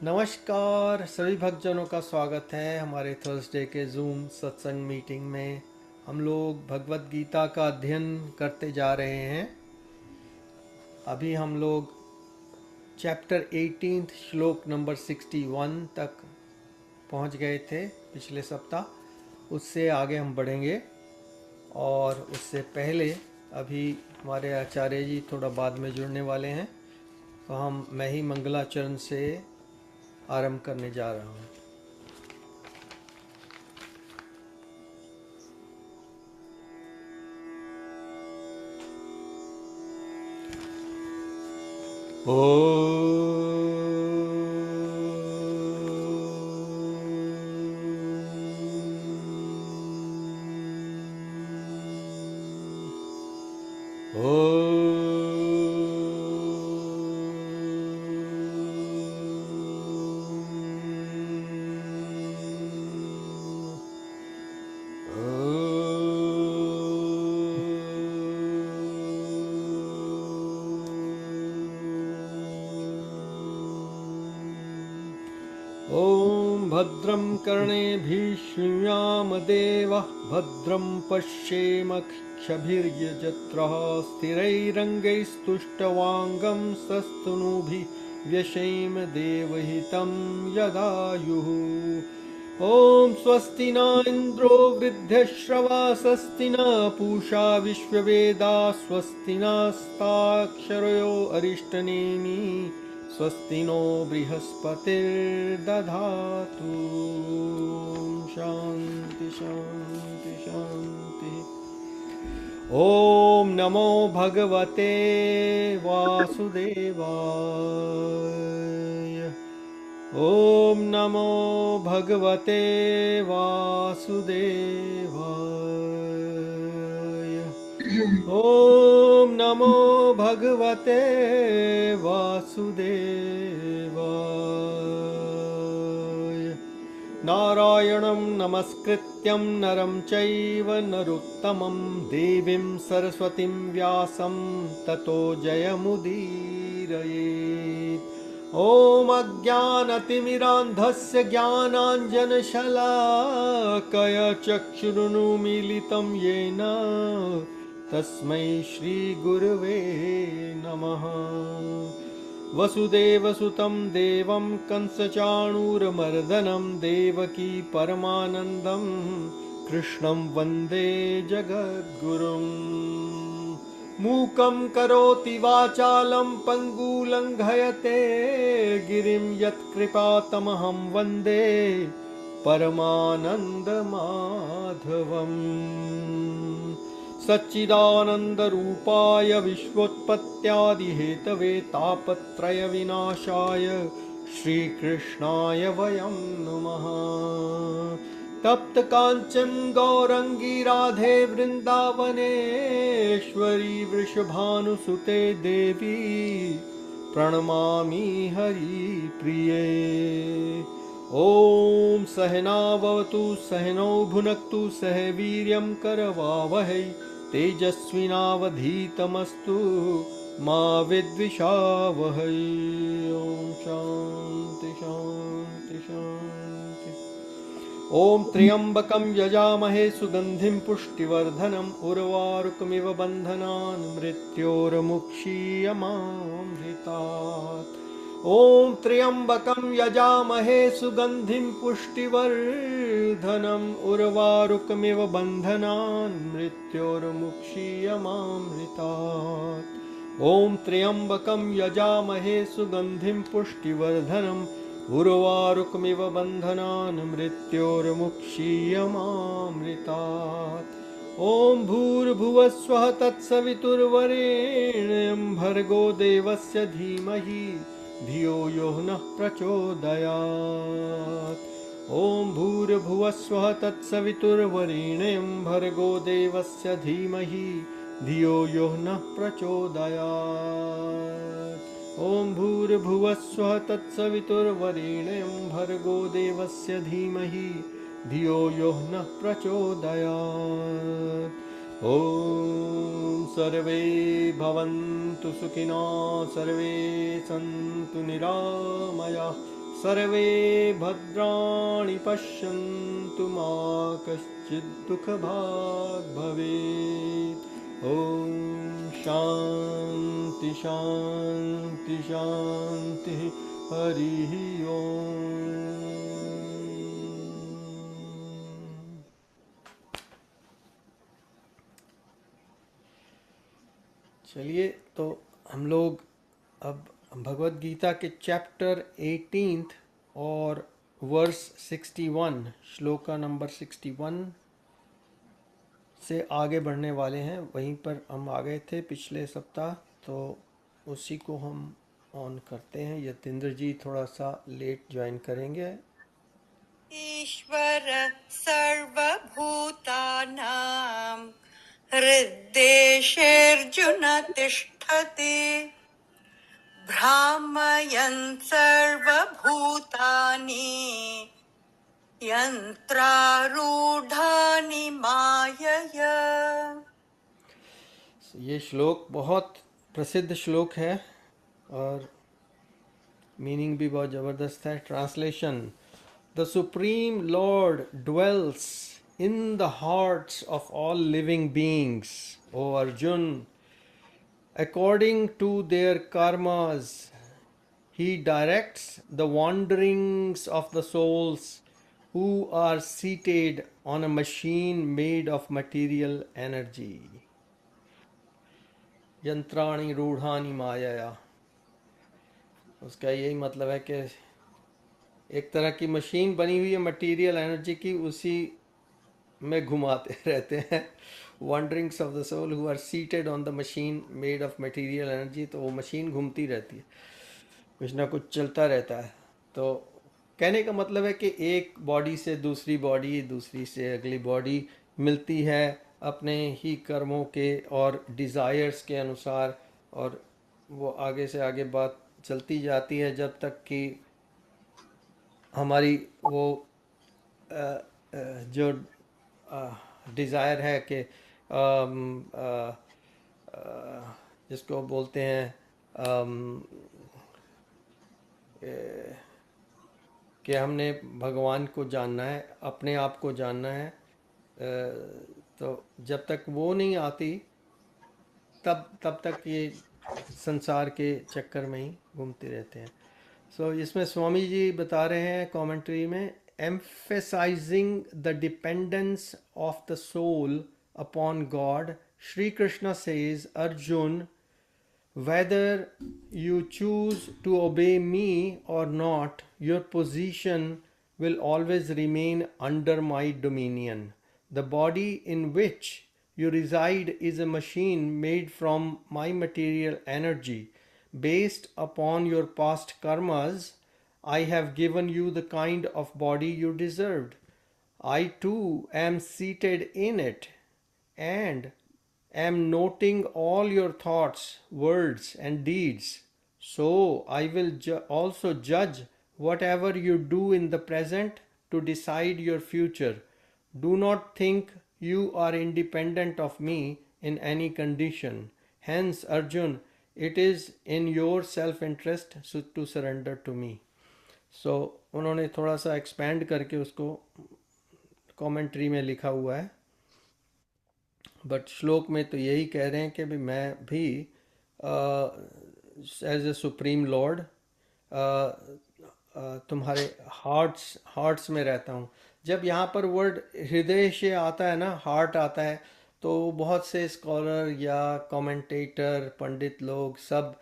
नमस्कार सभी भक्तजनों का स्वागत है हमारे थर्सडे के जूम सत्संग मीटिंग में। हम लोग भगवत गीता का अध्ययन करते जा रहे हैं। अभी हम लोग चैप्टर 18 श्लोक नंबर 61 तक पहुंच गए थे पिछले सप्ताह। उससे आगे हम बढ़ेंगे और उससे पहले अभी हमारे आचार्य जी थोड़ा बाद में जुड़ने वाले हैं, तो मैं ही मंगलाचरण से आरंभ करने जा रहा हूँ। ॐ भद्रं कर्णेभिः शृणुयाम देवः भद्रं पश्येमक्षभिर्यजत्रः स्थिरैरङ्गैस्तुष्टवाङ्गं सस्तनूभिः व्यशेम देवहितं यदायुः। ॐ स्वस्ति न इन्द्रो वृद्धश्रवा स्वस्ति न पूषा विश्ववेदा स्वस्ति नस्ताक्षरयो अरिष्टनेमि स्वस्ति नो बृहस्पतिर्दधातु। शांति शांति शांति। ओम नमो भगवते वासुदेवाय। ओम नमो भगवते वासुदेवाय। ओम नमो भगवते वासुदेवाय। नारायणं नमस्कृत्यं नरं चैव नरोत्तमं देवीं सरस्वतीं व्यासं ततो जयमुदीरयेत्। ॐ अज्ञानतिमिरान्धस्य ज्ञानाञ्जनशलाकया चक्षुरुन्मीलितं येन तस्मै श्रीगुरुवे नमः। वसुदेवसुतं देवं कंसचाणूरमर्दनं देवकी परमानन्दं कृष्णं वन्दे जगद्गुरुम्। मूकं करोति वाचालं पङ्गुलङ्घयते गिरिं यत्कृपातमहं वन्दे परमानन्दमाधवम्। सच्चिदानन्दरूपाय विश्वोत्पत्त्यादिहेतवे तापत्रयविनाशाय श्रीकृष्णाय वयं नमः। तप्तकाञ्चन गौरङ्गी राधे वृन्दावनेश्वरी वृषभानुसुते देवी प्रणमामि हरिप्रिये। ॐ सहनाववतु सहनौ भुनक्तु सह वीर्यं करवावहै तेजस्विनावधीतमस्तु मा विद्विषावहै। ॐ शान्ति शान्ति शान्ति। ॐ त्र्यम्बकं यजामहे सुगन्धिं पुष्टिवर्धनम् उर्वारुकमिव बन्धनान् मृत्योर्मुक्षीयमामृतात्। ॐ त्र्यम्बकं यजामहे सुगन्धिं पुष्टिवर्धनम् उर्वारुकमिव बन्धनान् मृत्योर्मुक्षीयमामृतात्। ॐ त्र्यम्बकं यजामहे सुगन्धिं पुष्टिवर्धनम् उर्वारुकमिव बन्धनान् मृत्योर्मुक्षीयमामृतात्। ॐ भूर्भुवस्वः तत्सवितुर्वरेण्यं भर्गो देवस्य धीमहि धियो यो नः प्रचोदयात्। ॐ भूर्भुवस्वः तत्सवितुर्वरेण्यं भर्गो देवस्य धीमहि धियो यो नः प्रचोदयात्। ॐ भूर्भुवस्वः तत्सवितुर्वरेण्यं भर्गो देवस्य धीमहि धियो यो नः प्रचोदयात्। ॐ सर्वे भवन्तु सुखिनः सर्वे सन्तु निरामयाः सर्वे भद्राणि पश्यन्तु मा कश्चित् दुःखभाग् भवेत्। ॐ शान्ति शान्ति शान्तिः। हरिः ओम्। चलिए, तो हम लोग अब भगवत गीता के चैप्टर 18 और वर्स 61, श्लोका नंबर 61 से आगे बढ़ने वाले हैं। वहीं पर हम आ गए थे पिछले सप्ताह, तो उसी को हम ऑन करते हैं। यतीन्द्र जी थोड़ा सा लेट ज्वाइन करेंगे। ईश्वर सर्वभूतानां हृद्देशेऽर्जुन तिष्ठति भ्रामयन् सर्वभूतानि यन्त्रारूढानि मायया। ये श्लोक बहुत प्रसिद्ध श्लोक है और मीनिंग भी बहुत ज़बरदस्त है। Translation: the supreme Lord dwells in the hearts of all living beings, O Arjun. According to their karmas, he directs the wanderings of the souls who are seated on a machine made of material energy. यंत्राणि रूढ़ानि मायया। उसका यही मतलब है कि एक तरह की machine बनी हुई है मटेरियल एनर्जी की, उसी में घुमाते रहते हैं। Wanderings of the soul who are seated on the machine made of material energy. तो वो मशीन घूमती रहती है, कुछ ना कुछ चलता रहता है। तो कहने का मतलब है कि एक बॉडी से दूसरी बॉडी, दूसरी से अगली बॉडी मिलती है अपने ही कर्मों के और डिज़ायर्स के अनुसार, और वो आगे से आगे बात चलती जाती है जब तक कि हमारी वो जो डिज़ायर है कि जिसको बोलते हैं कि हमने भगवान को जानना है, अपने आप को जानना है, तो जब तक वो नहीं आती तब तक ये संसार के चक्कर में ही घूमते रहते हैं। सो इसमें स्वामी जी बता रहे हैं कमेंट्री में, emphasizing the dependence of the soul upon God, Shri Krishna says, Arjun, whether you choose to obey me or not, your position will always remain under my dominion. The body in which you reside is a machine made from my material energy. Based upon your past karmas, I have given you the kind of body you deserved. I too am seated in it and am noting all your thoughts, words, and deeds. So I will also judge whatever you do in the present to decide your future. Do not think you are independent of me in any condition. Hence, Arjun, it is in your self interest to surrender to me. So उन्होंने थोड़ा सा expand करके उसको commentary में लिखा हुआ है, but श्लोक में तो यही कह रहे हैं कि भाई मैं भी एज ए सुप्रीम लॉर्ड तुम्हारे हार्ट्स में रहता हूँ। जब यहाँ पर वर्ड हृदय से आता है ना, हार्ट आता है, तो बहुत से स्कॉलर या कमेंटेटर, पंडित लोग सब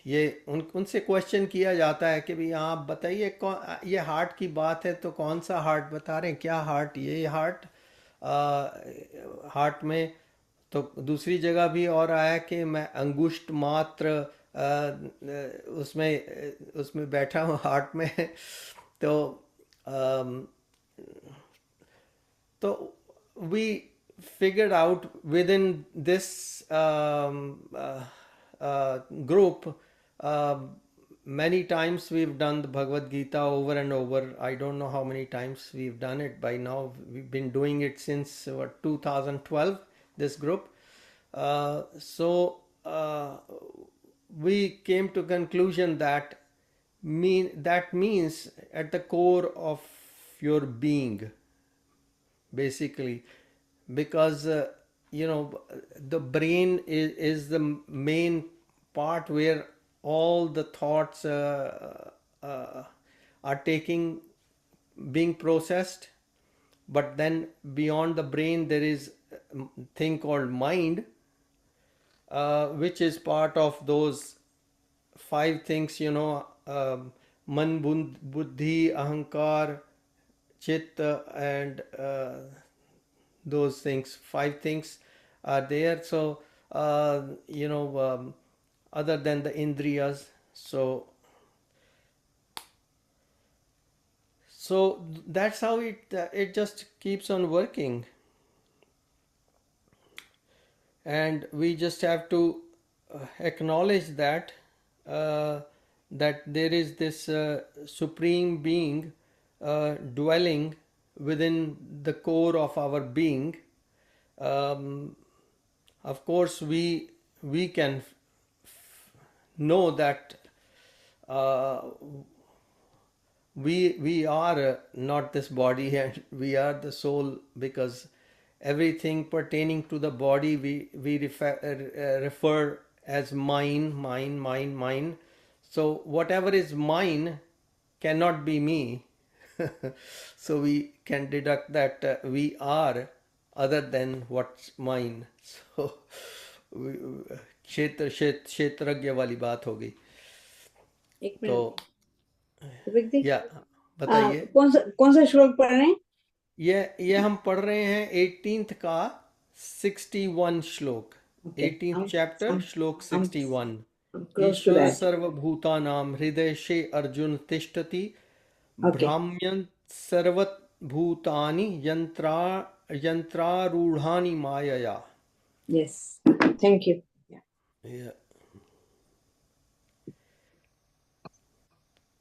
ये उनसे क्वेश्चन किया जाता है कि भाई आप बताइए, कौन ये हार्ट की बात है तो कौन सा हार्ट बता रहे हैं, क्या हार्ट, ये हार्ट हार्ट में तो दूसरी जगह भी और आया कि मैं अंगुष्ठ मात्र उसमें बैठा हूँ हार्ट में। तो तो we figured out within this group, many times we've done the Bhagavad Gita over and over. I don't know how many times we've done it by now. We've been doing it since 2012, this group. So we came to conclusion that means at the core of your being, basically, because the brain is the main part where all the thoughts are taking being processed. But then beyond the brain there is a thing called mind, which is part of those five things, man, buddhi, ahankar, chitta, and those things. Five things are there. So, other than the indriyas. So that's how it just keeps on working, and we just have to acknowledge uh, that there is this supreme being dwelling within the core of our being. um, of course we can know that uh, we are not this body, and we are the soul, because everything pertaining to the body we refer as mine. So whatever is mine cannot be me. So we can deduct that we are other than what's mine. So क्षेत्रज्ञ वाली बात हो गई. एक तो minute या बताइए. कौन सा श्लोक पढ़ रहे हैं? ये हम पढ़ रहे हैं 18th का 61 श्लोक. 18th चैप्टर श्लोक 61. ईश्वर सर्वभूतानां हृदये अर्जुन तिष्ठति भ्राम्यन् सर्वभूतानि यंत्रारूढ़ानि मायया. Yes, thank you.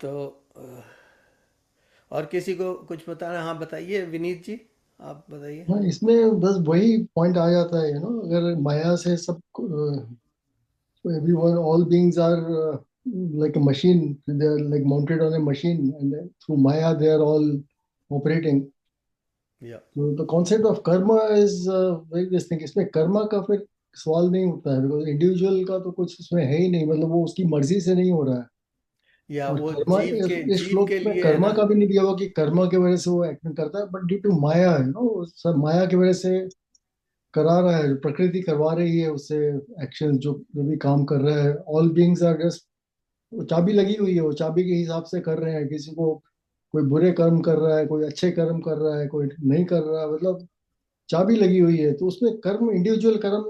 तो और किसी को कुछ बताना? हाँ बताइए विनीत जी, आप बताइए. हाँ, इसमें बस वही पॉइंट आ जाता है, अगर माया से सब everyone, all beings are like a machine. They are like mounted on a machine, and then through Maya they are all operating. Yeah. So the concept of karma is very this thing. इसमें कर्मा का फिर सवाल नहीं उठता है, because individual का तो कुछ इसमें है ही नहीं, मतलब वो उसकी मर्जी से नहीं हो रहा है. या और वो कर्मा इस श्लोक में लिए कर्मा है ना? का भी नहीं दिया हुआ कि कर्मा की वजह से वो एक्टिंग करता है, बट ड्यू टू माया है सब माया की वजह से करा रहा है, प्रकृति करवा रही है उससे एक्शन, जो भी काम कर रहा है. ऑल बीइंग्स आर जस्ट, वो चाबी लगी हुई है, वो चाबी के हिसाब से कर रहे हैं. किसी को कोई बुरे कर्म कर रहा है, कोई अच्छे कर्म कर रहा है, कोई नहीं कर रहा है, मतलब चाबी लगी हुई है. तो उसमें कर्म, इंडिविजुअल कर्म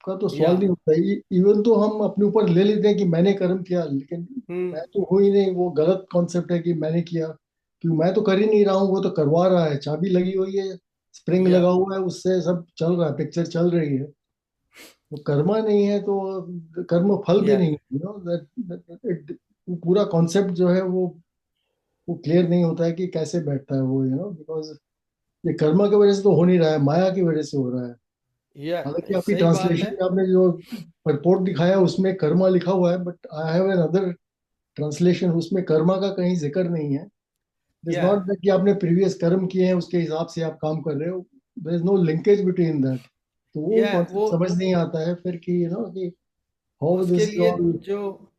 का तो सवाल नहीं उठता है. इवन तो हम अपने ऊपर ले लेते हैं कि मैंने कर्म किया, लेकिन मैं तो हूं ही नहीं. वो गलत कॉन्सेप्ट है कि मैंने किया, क्योंकि मैं तो कर ही नहीं रहा हूँ, वो तो करवा रहा है. चाबी लगी हुई है, स्प्रिंग लगा हुआ है, उससे सब चल रहा है, पिक्चर चल रही है. तो कर्मा नहीं है तो कर्म फल भी नहीं है. पूरा कॉन्सेप्ट जो है वो क्लियर नहीं होता है कि कैसे बैठता है वो, बिकॉज ये कर्मा की वजह से तो हो नहीं रहा है, माया की वजह से हो रहा है. हालांकि आपकी सही बात ट्रांसलेशन है. में आपने जो रिपोर्ट दिखाया उसमें कर्मा लिखा हुआ है, but I have an other translation, उसमें कर्मा का कहीं जिक्र नहीं है. इट इज नॉट दैट कि आपने प्रीवियस कर्म किए हैं उसके हिसाब से आप काम कर रहे हो. There is no linkage between that. तो वो कॉन्सेप्ट समझ नहीं आता है फिर कि कि हाउ उसके दिस लिए ऑल. जो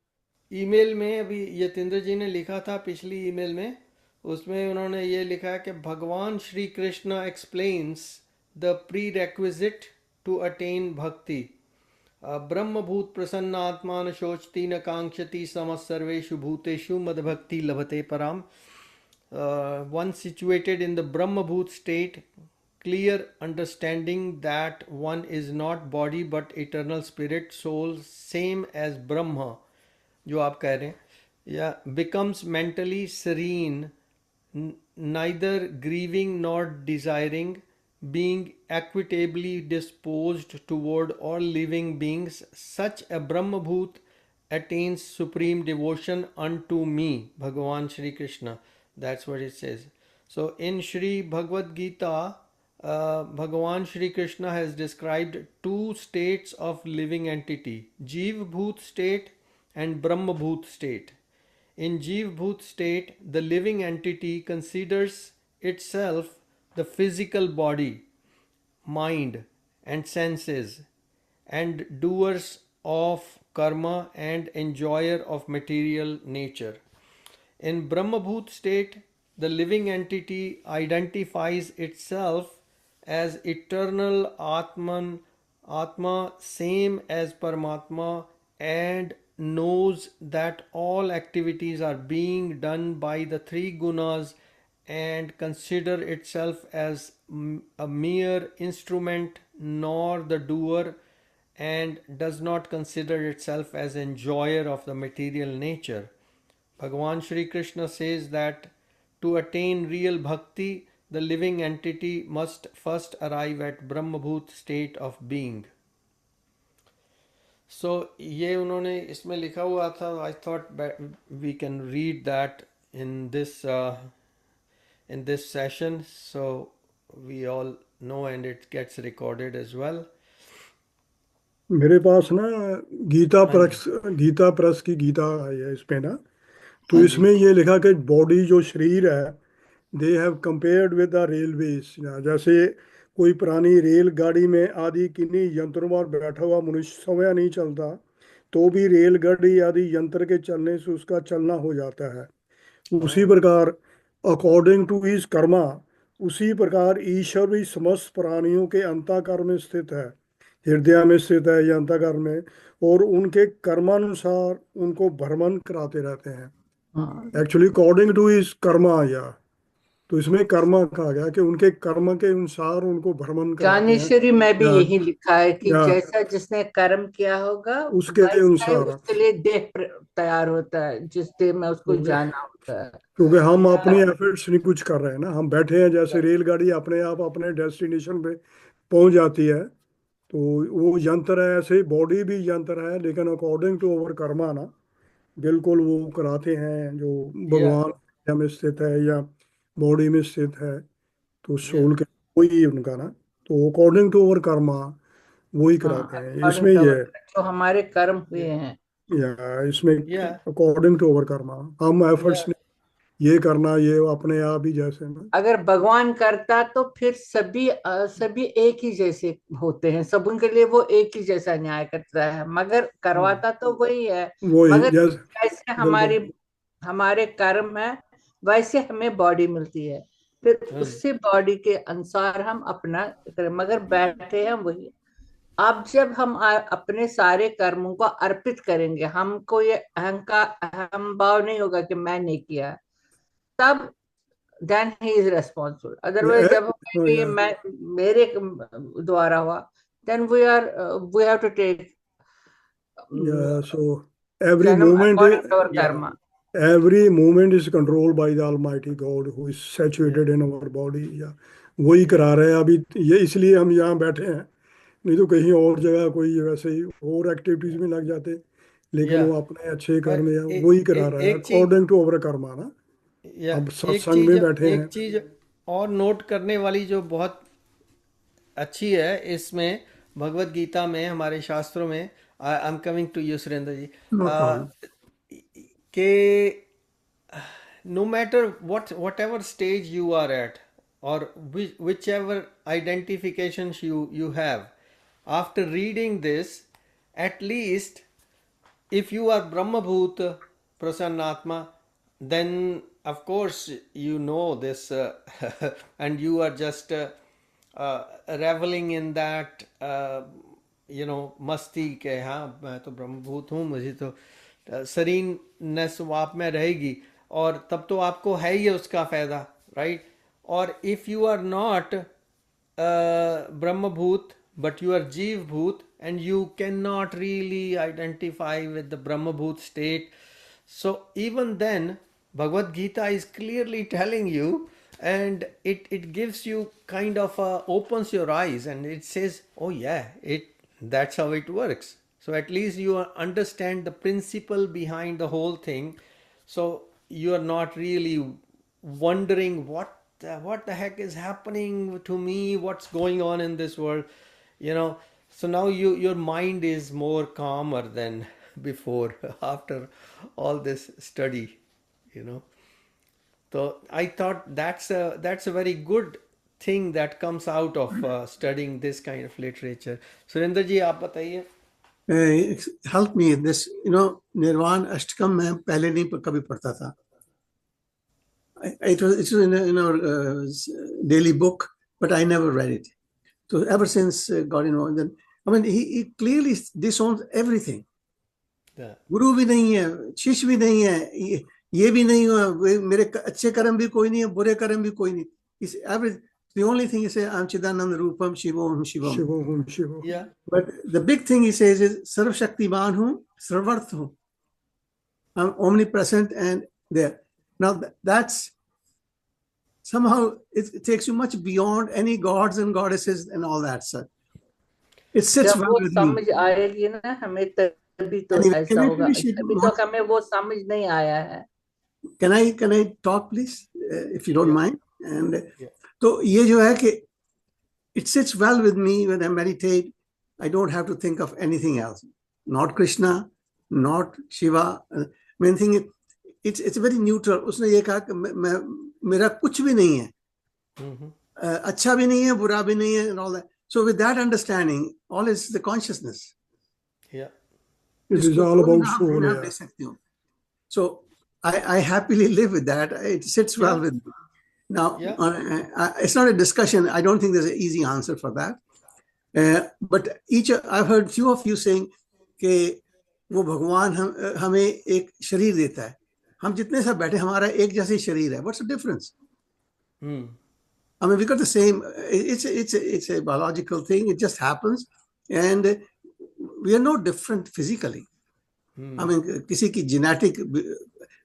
ईमेल में अभी यतेंद्र जी ने लिखा था पिछली ईमेल में, उसमें उन्होंने ये लिखा है कि भगवान Shri Krishna explains the prerequisite to attain bhakti. ब्रह्मभूत प्रसन्न आत्मान शोचती न कांक्षति समः सर्वेषु भूतेषु मदभक्ति लभते पराम. One situated in the Brahmabhut state, clear understanding that one is not body but eternal spirit, soul, same as Brahma, जो आप कह रहे हैं, या becomes mentally serene, neither grieving nor desiring, being equitably disposed toward all living beings. Such a Brahmabhut attains supreme devotion unto me, Bhagavan Shri Krishna. That's what it says. So in Shri Bhagavad Gita, Bhagavan Shri Krishna has described two states of living entity: Jeev Bhoot state and Brahma Bhoot state. In Jeev Bhut state, the living entity considers itself the physical body, mind, and senses, and doers of karma and enjoyer of material nature. In Brahmabhut state, the living entity identifies itself as eternal Atma, same as Paramatma, and knows that all activities are being done by the three gunas, and consider itself as a mere instrument, nor the doer, and does not consider itself as enjoyer of the material nature. Bhagavan Shri Krishna says that to attain real bhakti, the living entity must first arrive at Brahmabhut state of being. So ये उन्होंने इसमें लिखा हुआ था. I thought we can read that in this session, so we all know, and it gets recorded as well. मेरे पास ना Gita press की गीता आई है इस पे ना, तो इसमें ये लिखा कि बॉडी जो शरीर है, they have compared with the railways. जैसे कोई पुरानी रेलगाड़ी में आदि किन्हीं यंत्रों पर बैठा हुआ मनुष्य समय नहीं चलता, तो भी रेलगाड़ी आदि यंत्र के चलने से उसका चलना हो जाता है. उसी प्रकार अकॉर्डिंग टू हिज कर्मा, उसी प्रकार ईश्वर भी समस्त प्राणियों के अंतःकरण में स्थित है, हृदय में स्थित है या अंतःकरण में, और उनके कर्मानुसार उनको भ्रमण कराते रहते हैं. Actually according to his karma, या तो इसमें कर्मा कहा गया कि उनके कर्म के अनुसार उनको भ्रमण कराते हैं. ज्ञानेश्वरी में भी या- यही लिखा है कि या- जैसा जिसने कर्म किया होगा उसके वैसा ही अनुसार. उसके लिए देह तैयार होता है, जिस देह में उसको जाना होता है. क्योंकि हम अपनी एफर्ट्स नहीं कुछ कर रहे हैं ना, हम बैठे हैं, जैसे रेलगाड़ी अपने आप अपने डेस्टिनेशन पे पहुंच जाती है, तो वो यंत्र है. ऐसे बॉडी भी यंत्र है, लेकिन अकॉर्डिंग टू ओवर कर्मा ना, बिल्कुल वो कराते हैं जो भगवान में स्थित है या बॉडी में स्थित है, तो सोल के वही उनका ना, तो अकॉर्डिंग टू ओवर कर्मा वही कराते हैं. इसमें ये है, जो हमारे कर्म हुए हैं, या इसमें अकॉर्डिंग टू ओवर कर्मा, हम एफर्ट्स ये करना, ये अपने आप ही जैसे ना. अगर भगवान करता तो फिर सभी एक ही जैसे होते हैं, सब उनके लिए वो एक ही जैसा न्याय करता है, मगर करवाता तो वही है. वही मगर जैसे जैसे हमारे कर्म है, वैसे हमें बॉडी मिलती है, फिर उसी बॉडी के अनुसार हम अपना करें, मगर बैठे हैं वही. अब जब हम अपने सारे कर्मों को अर्पित करेंगे, हमको ये अहम भाव नहीं होगा कि मैं नहीं किया, तब then he is responsible. Otherwise, जब हम कहेंगे ये मैं मेरे द्वारा हुआ, then we have to take so every moment according to our karma. every moment is controlled by the Almighty God who is situated in our body. या वही करा रहे हैं अभी. ये इसलिए हम यहाँ बैठे हैं, नहीं तो कहीं और जगह कोई वैसे ही और एक्टिविटीज में लग जाते, लेकिन वो अपने अच्छे कर्म या वही करा रहा है अकॉर्डिंग टू अवर कर्मा ना. अब सत्संग में बैठे हैं. एक चीज और नोट करने वाली जो बहुत अच्छी है इसमें भगवत गीता में, हमारे शास्त्रों में, I am coming to you Surendra ji, कि no matter whatever stage you are at, or whichever identifications you have, after reading this, at least if you are Brahmabhut Prasannatma, then of course you know this and you are just reveling in that मस्ती के, हाँ मैं तो ब्रह्मभूत हूँ, मुझे तो शरीरनेस आप में रहेगी, और तब तो आपको है ही उसका फायदा, राइट. और if you are not brahmabhuta but you are Jeev Bhoot, and you cannot really identify with the Brahmabhoot state, so even then Bhagavad Gita is clearly telling you, and it gives you kind of opens your eyes, and it says, oh yeah, that's how it works. So at least you understand the principle behind the whole thing, so you are not really wondering what the heck is happening to me, what's going on in this world, so now your mind is more calmer than before after all this study. you know. So I thought that's a very good thing that comes out of studying this kind of literature. Surendra ji, आप बताइए. Help me this निर्वाण अष्टकम मैं पहले नहीं कभी पढ़ता था. It was in our daily book, but I never read it. So ever since got involved, then I mean he clearly disowns everything. Yeah. गुरु भी नहीं है, शिष्य भी नहीं है, ये भी नहीं हुआ, मेरे अच्छे कर्म भी कोई नहीं है, बुरे कर्म भी कोई नहीं. It's every, the only thing he says, I'm Chidananda Rupam Shivoham Shivam. Shivoham, Shivoham. Yeah. But the big thing he says is Sarv Shaktiman hu, Sarvarth hu. I'm omnipresent and there. Now that's somehow it takes you much beyond any gods and goddesses and all that stuff. It sits जब well वो with me. समझ आएगी ना हमें, तभी तो Anyway, ऐसा can I होगा. finish it? अभी तक हमें वो समझ नहीं आया है. Can I talk please, if you don't Yeah. mind? And Yeah. तो ये जो है कि it sits well with me when I meditate. I don't have to think of anything else. Not Krishna, not Shiva. Main thing is, it's very neutral. उसने ये कहा कि मेरा कुछ भी नहीं है. Mhm. अच्छा भी नहीं है, बुरा भी नहीं है, and all that. So with that understanding, all is the consciousness. Yeah. It is जिसको all कोई about नाम soul. बिना Yeah. दे सकते हो. So I happily live with that. It sits well Yeah. with me. Now, Yeah. it's not a discussion. I don't think there's an easy answer for that. But I've heard few of you saying कि वो भगवान हमें एक शरीर देता है. हम जितने सब बैठे हमारा एक जैसे शरीर है. What's the difference? Hmm. I mean, we got the same. It's a biological thing. It just happens, and we are no different physically. I mean, किसी की genetic.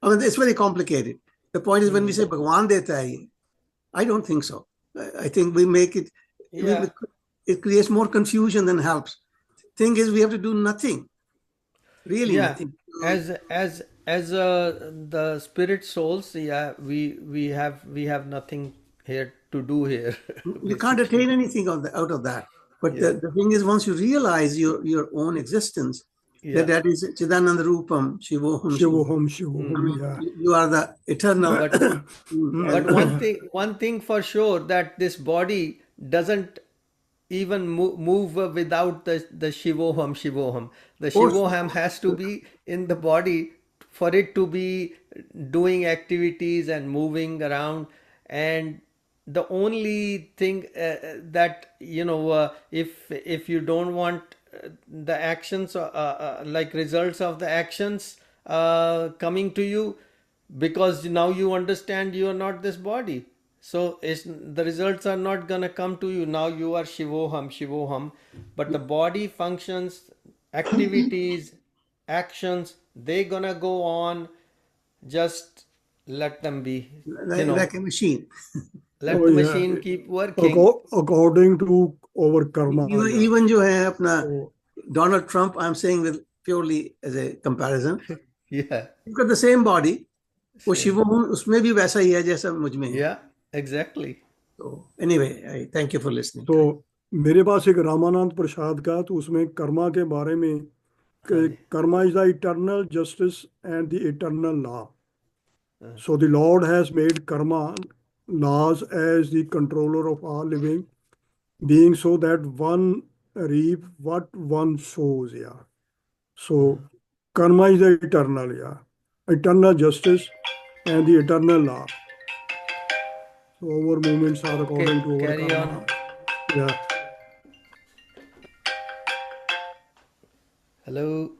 I mean, it's very complicated. The point is when we say भगवान देता है ये, I don't think so. I think we make it. Yeah. It creates more confusion than helps. Thing is, we have to do nothing. Really, Yeah. nothing. As the spirit souls, yeah, we have nothing here to do here. You can't attain anything out of that. But Yeah. the thing is, once you realize your own existence, Yeah. that is Chidananda Rupam, Shivoham, Shivoham, Shivoham. Yeah. You are the eternal. But one thing for sure, that this body doesn't even move without the Shivoham Shivoham. The course. Shivoham has to be in the body for it to be doing activities and moving around. And the only thing that if you don't want the actions like results of the actions coming to you, because now you understand you are not this body, so the results are not gonna come to you. Now you are Shivoham, but the body functions, activities, actions, they gonna go on. Just let them be, like a machine. let Oh, the yeah. machine keep working. According to our karma. Yeah. Even जो है अपना So, Donald Trump, I'm saying with purely as a comparison, Yeah, you've got the same body. वो Same. शिवोहम उसमें भी वैसा ही है जैसा मुझ में है. yeah, exactly. So anyway, I thank you for listening. तो मेरे पास एक रामानंद प्रसाद का, तो उसमें कर्मा के बारे में, Karma is the eternal justice and the eternal law. So the Lord has made karma laws as the controller of all living beings, so that one reap what one sows. Yeah. So karma is the eternal. Yeah. Eternal justice and the eternal law. So our movements are according to our carry karma. on. Yeah. Hello.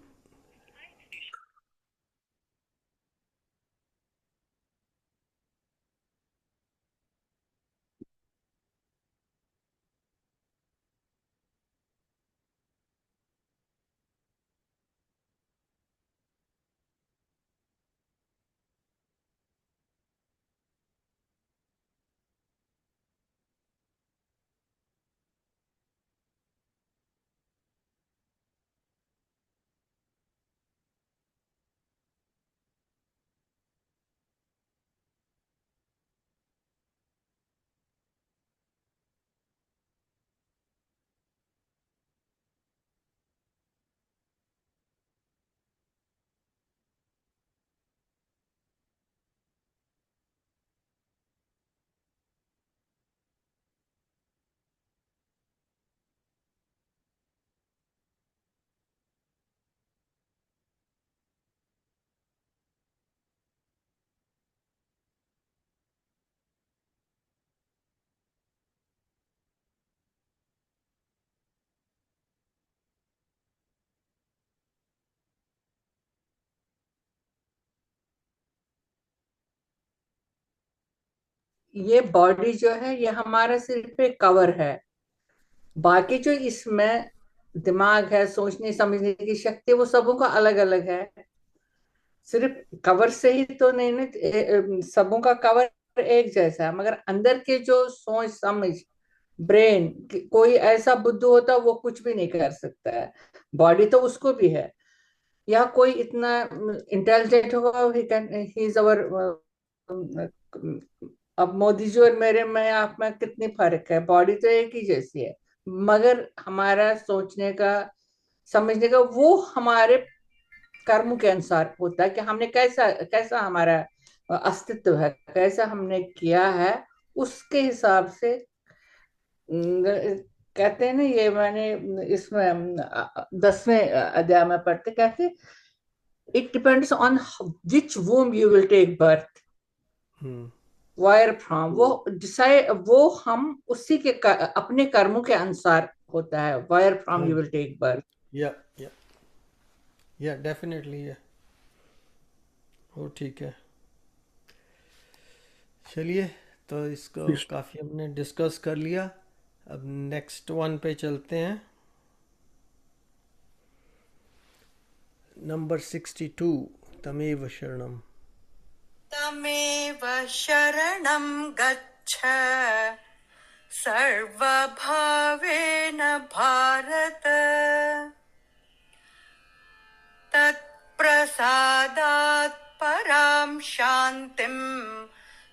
ये body जो है ये हमारा सिर्फ एक cover है। बाकी जो इसमें दिमाग है, सोचने समझने की शक्ति, वो सबों का अलग अलग है। सिर्फ कवर से ही तो नहीं ना, सबों का कवर एक जैसा है, मगर अंदर के जो सोच समझ, ब्रेन, कोई ऐसा बुद्धू होता वो कुछ भी नहीं कर सकता है। बॉडी तो उसको भी है। या कोई इतना इंटेलिजेंट होगा, ही इज अवर। अब मोदी जी और मेरे में आप में कितनी फर्क है, बॉडी तो एक ही जैसी है, मगर हमारा सोचने का, समझने का, वो हमारे कर्म के अनुसार होता है कि हमने कैसा कैसा हमारा अस्तित्व है, कैसा हमने किया है, उसके हिसाब से। कहते हैं ना, ये मैंने इसमें 10वें अध्याय में पढ़ते, कहते it depends on which womb you will take birth, where from, वो डिसाइड, वो हम उसी के अपने कर्मों के अनुसार होता है, where from you will take birth. या या या डेफिनेटली या वो ठीक है। चलिए, तो इसको काफ़ी हमने डिस्कस कर लिया। अब नेक्स्ट वन पे चलते हैं। नंबर 62, तमेव शरणम। तमेव शरणं गच्छ सर्वभावेन भारत, तत्प्रसादात् परां शान्तिं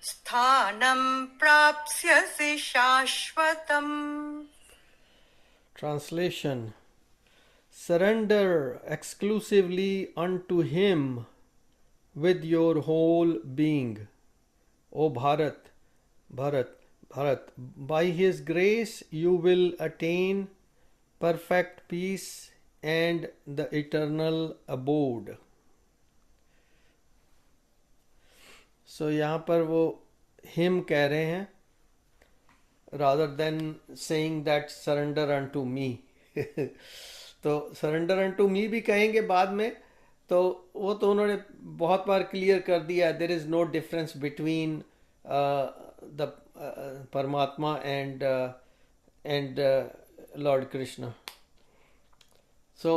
स्थानं प्राप्स्यसि शाश्वतम्। Translation: Surrender exclusively unto Him with your whole being, O Bharat, Bharat. By His grace you will attain perfect peace and the eternal abode. So यहाँ पर वो him कह रहे हैं, rather than saying that surrender unto me. तो surrender unto me भी कहेंगे बाद में, तो वो तो उन्होंने बहुत बार क्लियर कर दिया, there is no difference between the paramatma and lord Krishna. So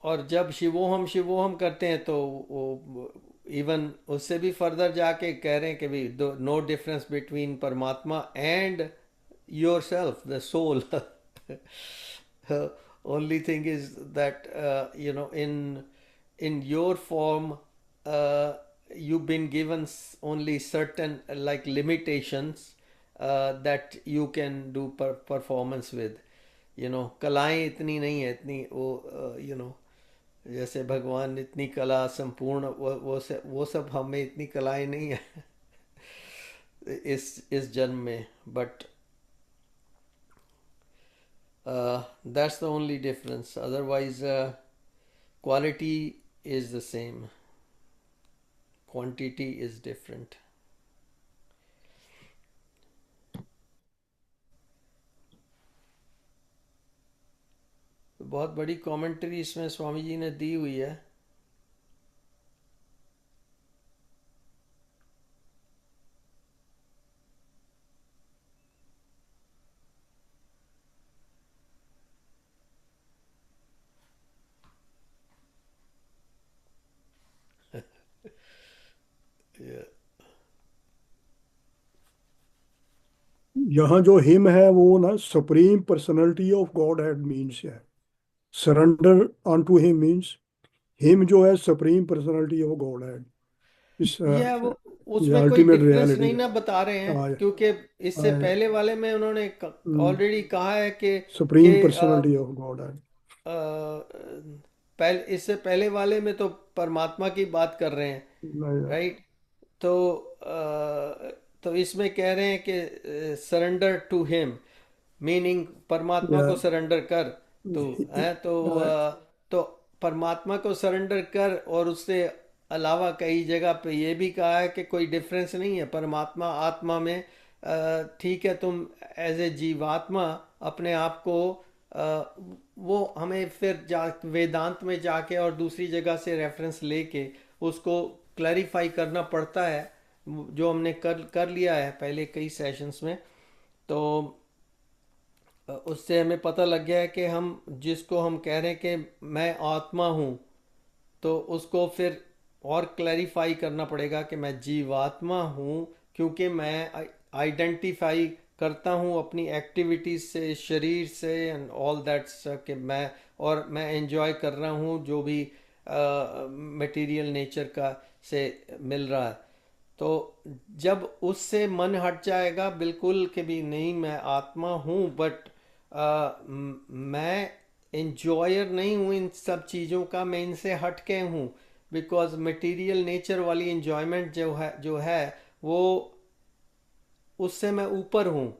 और जब शिवोहम करते हैं तो वो इवन उससे भी फर्दर जाके कह रहे हैं कि भी no difference between paramatma and your self, the soul. Only thing is that in your form you've been given only certain like limitations that you can do performance with, कलाएं इतनी नहीं है, इतनी वो जैसे भगवान इतनी कला संपूर्ण, वो सब हमें इतनी कलाएं नहीं है इस जन्म में, but that's the only difference. Otherwise quality is the same, quantity is different. बहुत बड़ी कमेंट्री इसमें स्वामी जी ने दी हुई है। यहाँ जो हिम है वो ना supreme personality of Godhead means है। Surrender on to him means him जो है supreme personality of Godhead, इस वो उसमें कोई अल्टीमेट डिफरेंस रियलिटी नहीं ना बता रहे हैं, क्योंकि इससे पहले वाले में उन्होंने ऑलरेडी कहा है कि supreme personality of God head. इससे पहले वाले में तो परमात्मा की बात कर रहे हैं, राइट? तो इसमें कह रहे हैं कि सरेंडर टू हिम, मीनिंग परमात्मा को सरेंडर कर तू है। तो परमात्मा को सरेंडर कर, और उससे अलावा कई जगह पे ये भी कहा है कि कोई डिफरेंस नहीं है परमात्मा आत्मा में। ठीक है, तुम एज ए जीवात्मा अपने आप को वो हमें फिर वेदांत में जाके और दूसरी जगह से रेफरेंस लेके उसको क्लैरिफाई करना पड़ता है, जो हमने कर लिया है पहले कई सेशंस में, तो उससे हमें पता लग गया है कि हम जिसको हम कह रहे हैं कि मैं आत्मा हूँ, तो उसको फिर और क्लैरिफाई करना पड़ेगा कि मैं जीवात्मा हूँ, क्योंकि मैं आइडेंटिफाई करता हूँ अपनी एक्टिविटीज से, शरीर से एंड ऑल दैट्स, कि मैं एंजॉय कर रहा हूँ जो भी मटेरियल नेचर का से मिल रहा है। तो जब उससे मन हट जाएगा बिल्कुल कि भी नहीं मैं आत्मा हूँ, बट मैं इंजॉयर नहीं हूँ इन सब चीज़ों का, मैं इनसे हट के हूँ, बिकॉज मटेरियल नेचर वाली इंजॉयमेंट जो है वो उससे मैं ऊपर हूँ।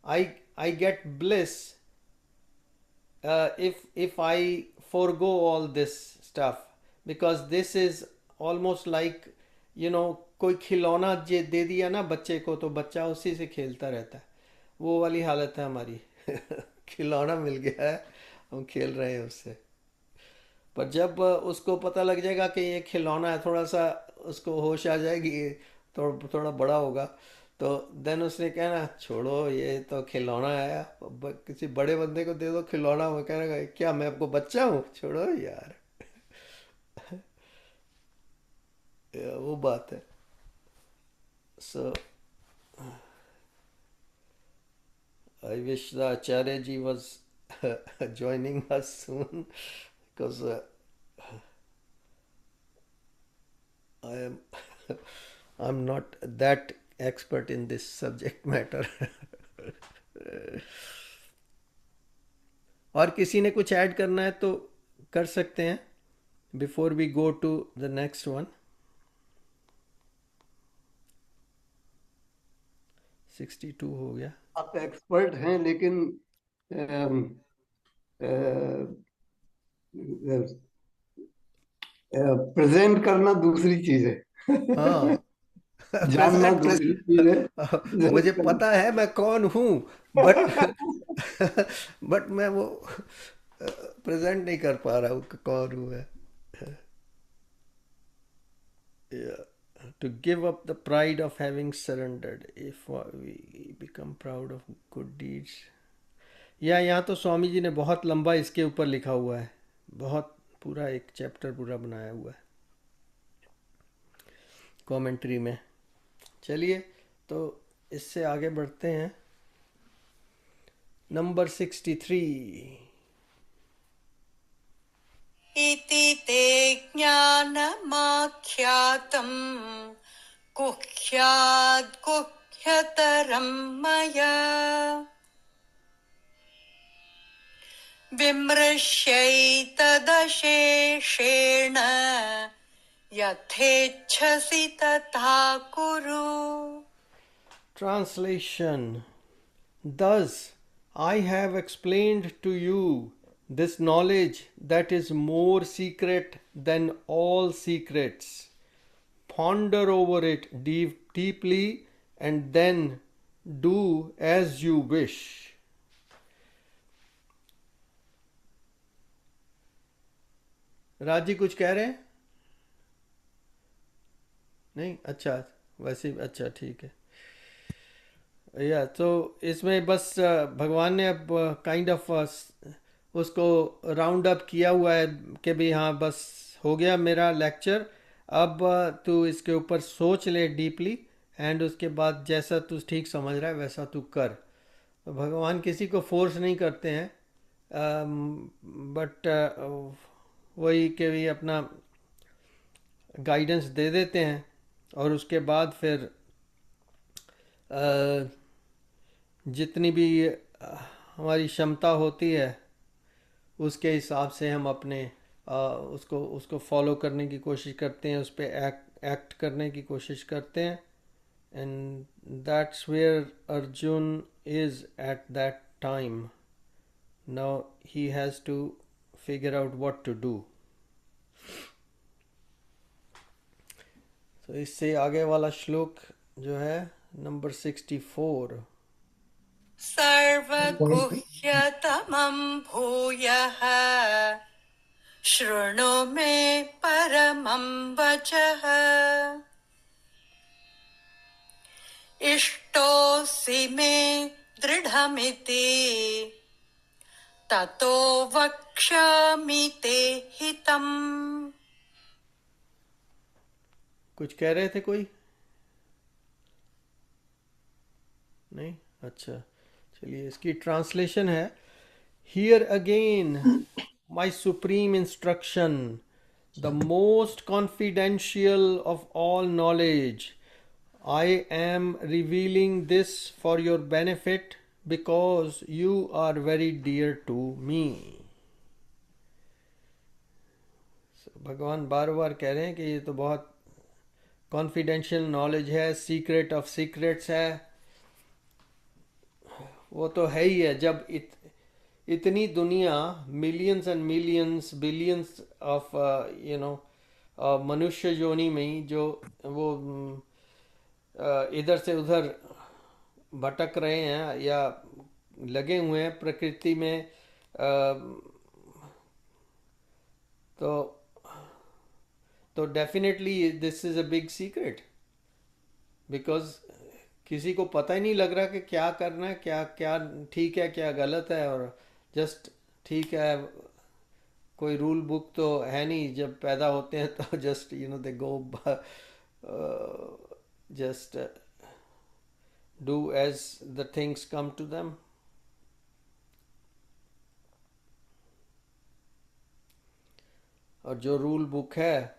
I get bliss if I forego all this stuff, because this is almost like, कोई खिलौना दे दिया ना बच्चे को, तो बच्चा उसी से खेलता रहता है। वो वाली हालत है हमारी। खिलौना मिल गया है, हम खेल रहे हैं उससे। पर जब उसको पता लग जाएगा कि ये खिलौना है, थोड़ा सा उसको होश आ जाएगी, थोड़ा बड़ा होगा, तो देन उसने कहना छोड़ो ये तो खिलौना है, किसी बड़े बंदे को दे दो खिलौना, वो कहना क्या मैं आपको बच्चा हूँ, छोड़ो यार। वो बात है। So I wish the Acharya ji was joining us soon, because I'm not that expert in this subject matter. और किसी ने कुछ ऐड करना है तो कर सकते हैं before we go to the next one. 62 हो गया। आप एक्सपर्ट हैं, लेकिन प्रेजेंट करना दूसरी चीज है। हाँ। जानना दूसरी चीज है, मुझे present करना। पता है मैं कौन हूँ, बट बट मैं वो प्रेजेंट नहीं कर पा रहा हूँ कि कौन हूँ मैं। Yeah. To give up the pride of having surrendered, if we become proud of good deeds. यहाँ तो स्वामी जी ने बहुत लंबा इसके ऊपर लिखा हुआ है, बहुत पूरा एक चैप्टर पूरा बनाया हुआ है कमेंट्री में। चलिए तो इससे आगे बढ़ते हैं। नंबर 63। इति ते ज्ञानमाख्यातम् गुह्याद् गुह्यतरम् मया विमृश्यैतदशेषेण यथेच्छसि तथा कुरु। Translation. Thus I have explained to you this knowledge that is more secret than all secrets. Ponder over it deeply and then do as you wish. राजी कुछ कह रहे हैं? नहीं? अच्छा, वैसे अच्छा ठीक है। तो इसमें बस भगवान ने अब काइंड ऑफ उसको राउंड अप किया हुआ है कि भाई हाँ बस हो गया मेरा लेक्चर, अब तू इसके ऊपर सोच ले डीपली, एंड उसके बाद जैसा तू ठीक समझ रहा है वैसा तू कर। तो भगवान किसी को फोर्स नहीं करते हैं, बट वही कि भी अपना गाइडेंस दे देते हैं, और उसके बाद फिर जितनी भी हमारी क्षमता होती है उसके हिसाब से हम अपने उसको फॉलो करने की कोशिश करते हैं, उस पर एक्ट करने की कोशिश करते हैं। And that's where Arjun is at that time. Now he has to figure out what to do. तो इससे आगे वाला श्लोक जो है नंबर 64। सर्वगुह्यतमं भूयः शृणु मे परमं वचः इष्टोऽसि मे दृढमिति ततो वक्ष्यामि ते हितम्। कुछ कह रहे थे कोई? नहीं? अच्छा, चलिए इसकी ट्रांसलेशन है। Here again my supreme instruction, the most confidential of all knowledge, I am revealing this for your benefit because you are very dear to me. भगवान बार बार कह रहे हैं कि ये तो बहुत कॉन्फिडेंशियल नॉलेज है, सीक्रेट ऑफ सीक्रेट्स है। वो तो है ही है। जब इतनी दुनिया, millions and millions billions of मनुष्य योनि में ही जो वो इधर से उधर भटक रहे हैं या लगे हुए हैं प्रकृति में, तो definitely this is a big secret, because किसी को पता ही नहीं लग रहा कि क्या करना है, क्या क्या ठीक है, क्या गलत है। और जस्ट ठीक है, कोई रूल बुक तो है नहीं। जब पैदा होते हैं तो just they go, just do as the things come to them. और जो रूल बुक है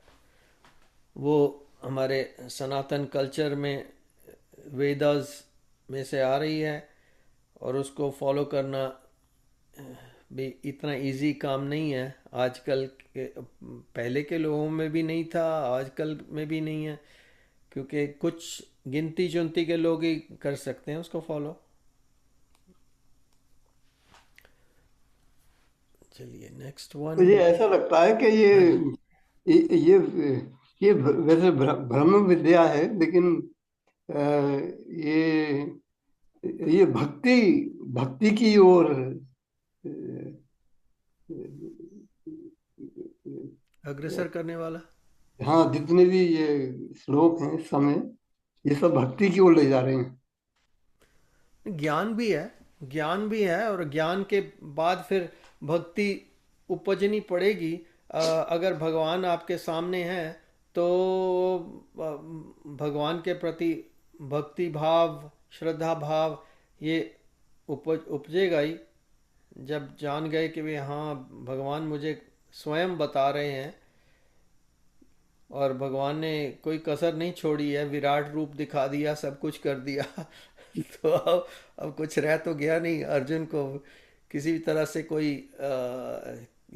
वो हमारे सनातन कल्चर में, वेदास में से आ रही है, और उसको फॉलो करना भी इतना इजी काम नहीं है। आजकल के, पहले के लोगों में भी नहीं था, आजकल में भी नहीं है, क्योंकि कुछ गिनती चुनती के लोग ही कर सकते हैं उसको फॉलो। चलिए नेक्स्ट वन। मुझे ऐसा लगता है कि ये वैसे ब्रह्म विद्या है, लेकिन ये भक्ति भक्ति की ओर अग्रसर करने वाला। हाँ, जितने भी ये श्लोक हैं इस समय, ये सब भक्ति की ओर ले जा रहे हैं। ज्ञान भी है, ज्ञान भी है, और ज्ञान के बाद फिर भक्ति उपजनी पड़ेगी। अगर भगवान आपके सामने हैं तो भगवान के प्रति भक्ति भाव, श्रद्धा भाव ये उपजेगा ही। जब जान गए कि वे हाँ, भगवान मुझे स्वयं बता रहे हैं और भगवान ने कोई कसर नहीं छोड़ी है, विराट रूप दिखा दिया, सब कुछ कर दिया तो अब कुछ रह तो गया नहीं। अर्जुन को किसी भी तरह से कोई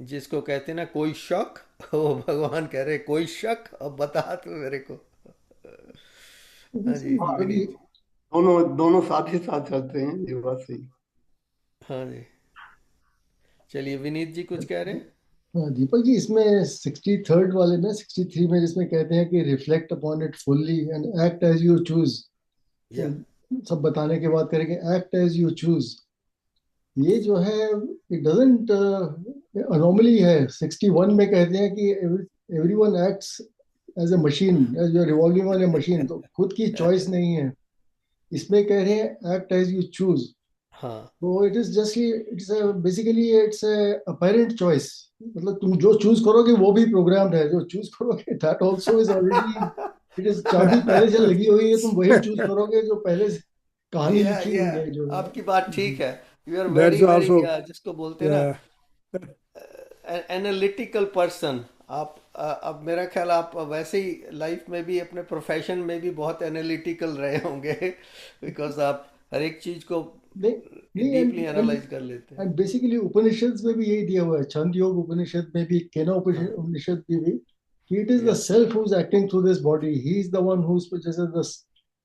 जिसको कहते हैं ना कोई शक, वो भगवान कह रहे कोई शक, अब बता तू मेरे को। हाँ जी विनीत। दोनों साथ ही साथ चलते हैं, ये बात सही। हाँ जी, चलिए विनीत जी कुछ कह रहे हैं। हाँ दीपक जी, इसमें 63rd वाले में, 63 में, जिसमें कहते हैं कि reflect upon it fully and act as you choose, या सब बताने के बाद करेंगे एक्ट एज यू चूज। ये जो है इट डजंट अनोमली है। 61 में कहते हैं कि everyone acts as a machine, as you revolving on a machine, तो खुद की चॉइस नहीं है। इसमें कह रहे हैं एक्ट एज यू चूज। हाँ, तो it is just, it's basically it's apparent choice. मतलब तुम जो चूज करोगे वो भी प्रोग्राम्ड है, जो चूज करोगे that also is already, it is, चाबी पहले से लगी हुई है, तुम वही चूज करोगे जो पहले से कहानी या लिखी हुई है जो। आपकी बात ठीक है। You are That's very also, very जिसको बोलते हैं yeah. ना एनालिटिकल पर्सन। आप अब मेरा ख्याल आप वैसे ही लाइफ में भी, अपने प्रोफेशन में भी बहुत एनालिटिकल रहे होंगे बिकॉज आप हर एक चीज को नहीं, डीपली एनालाइज कर लेते हैं। एंड बेसिकली उपनिषद में भी यही दिया हुआ है। छंद योग उपनिषद में भी, केना हाँ उपनिषद में भी, कि इट इज द या self who is acting through this body, he is the one who, जैसे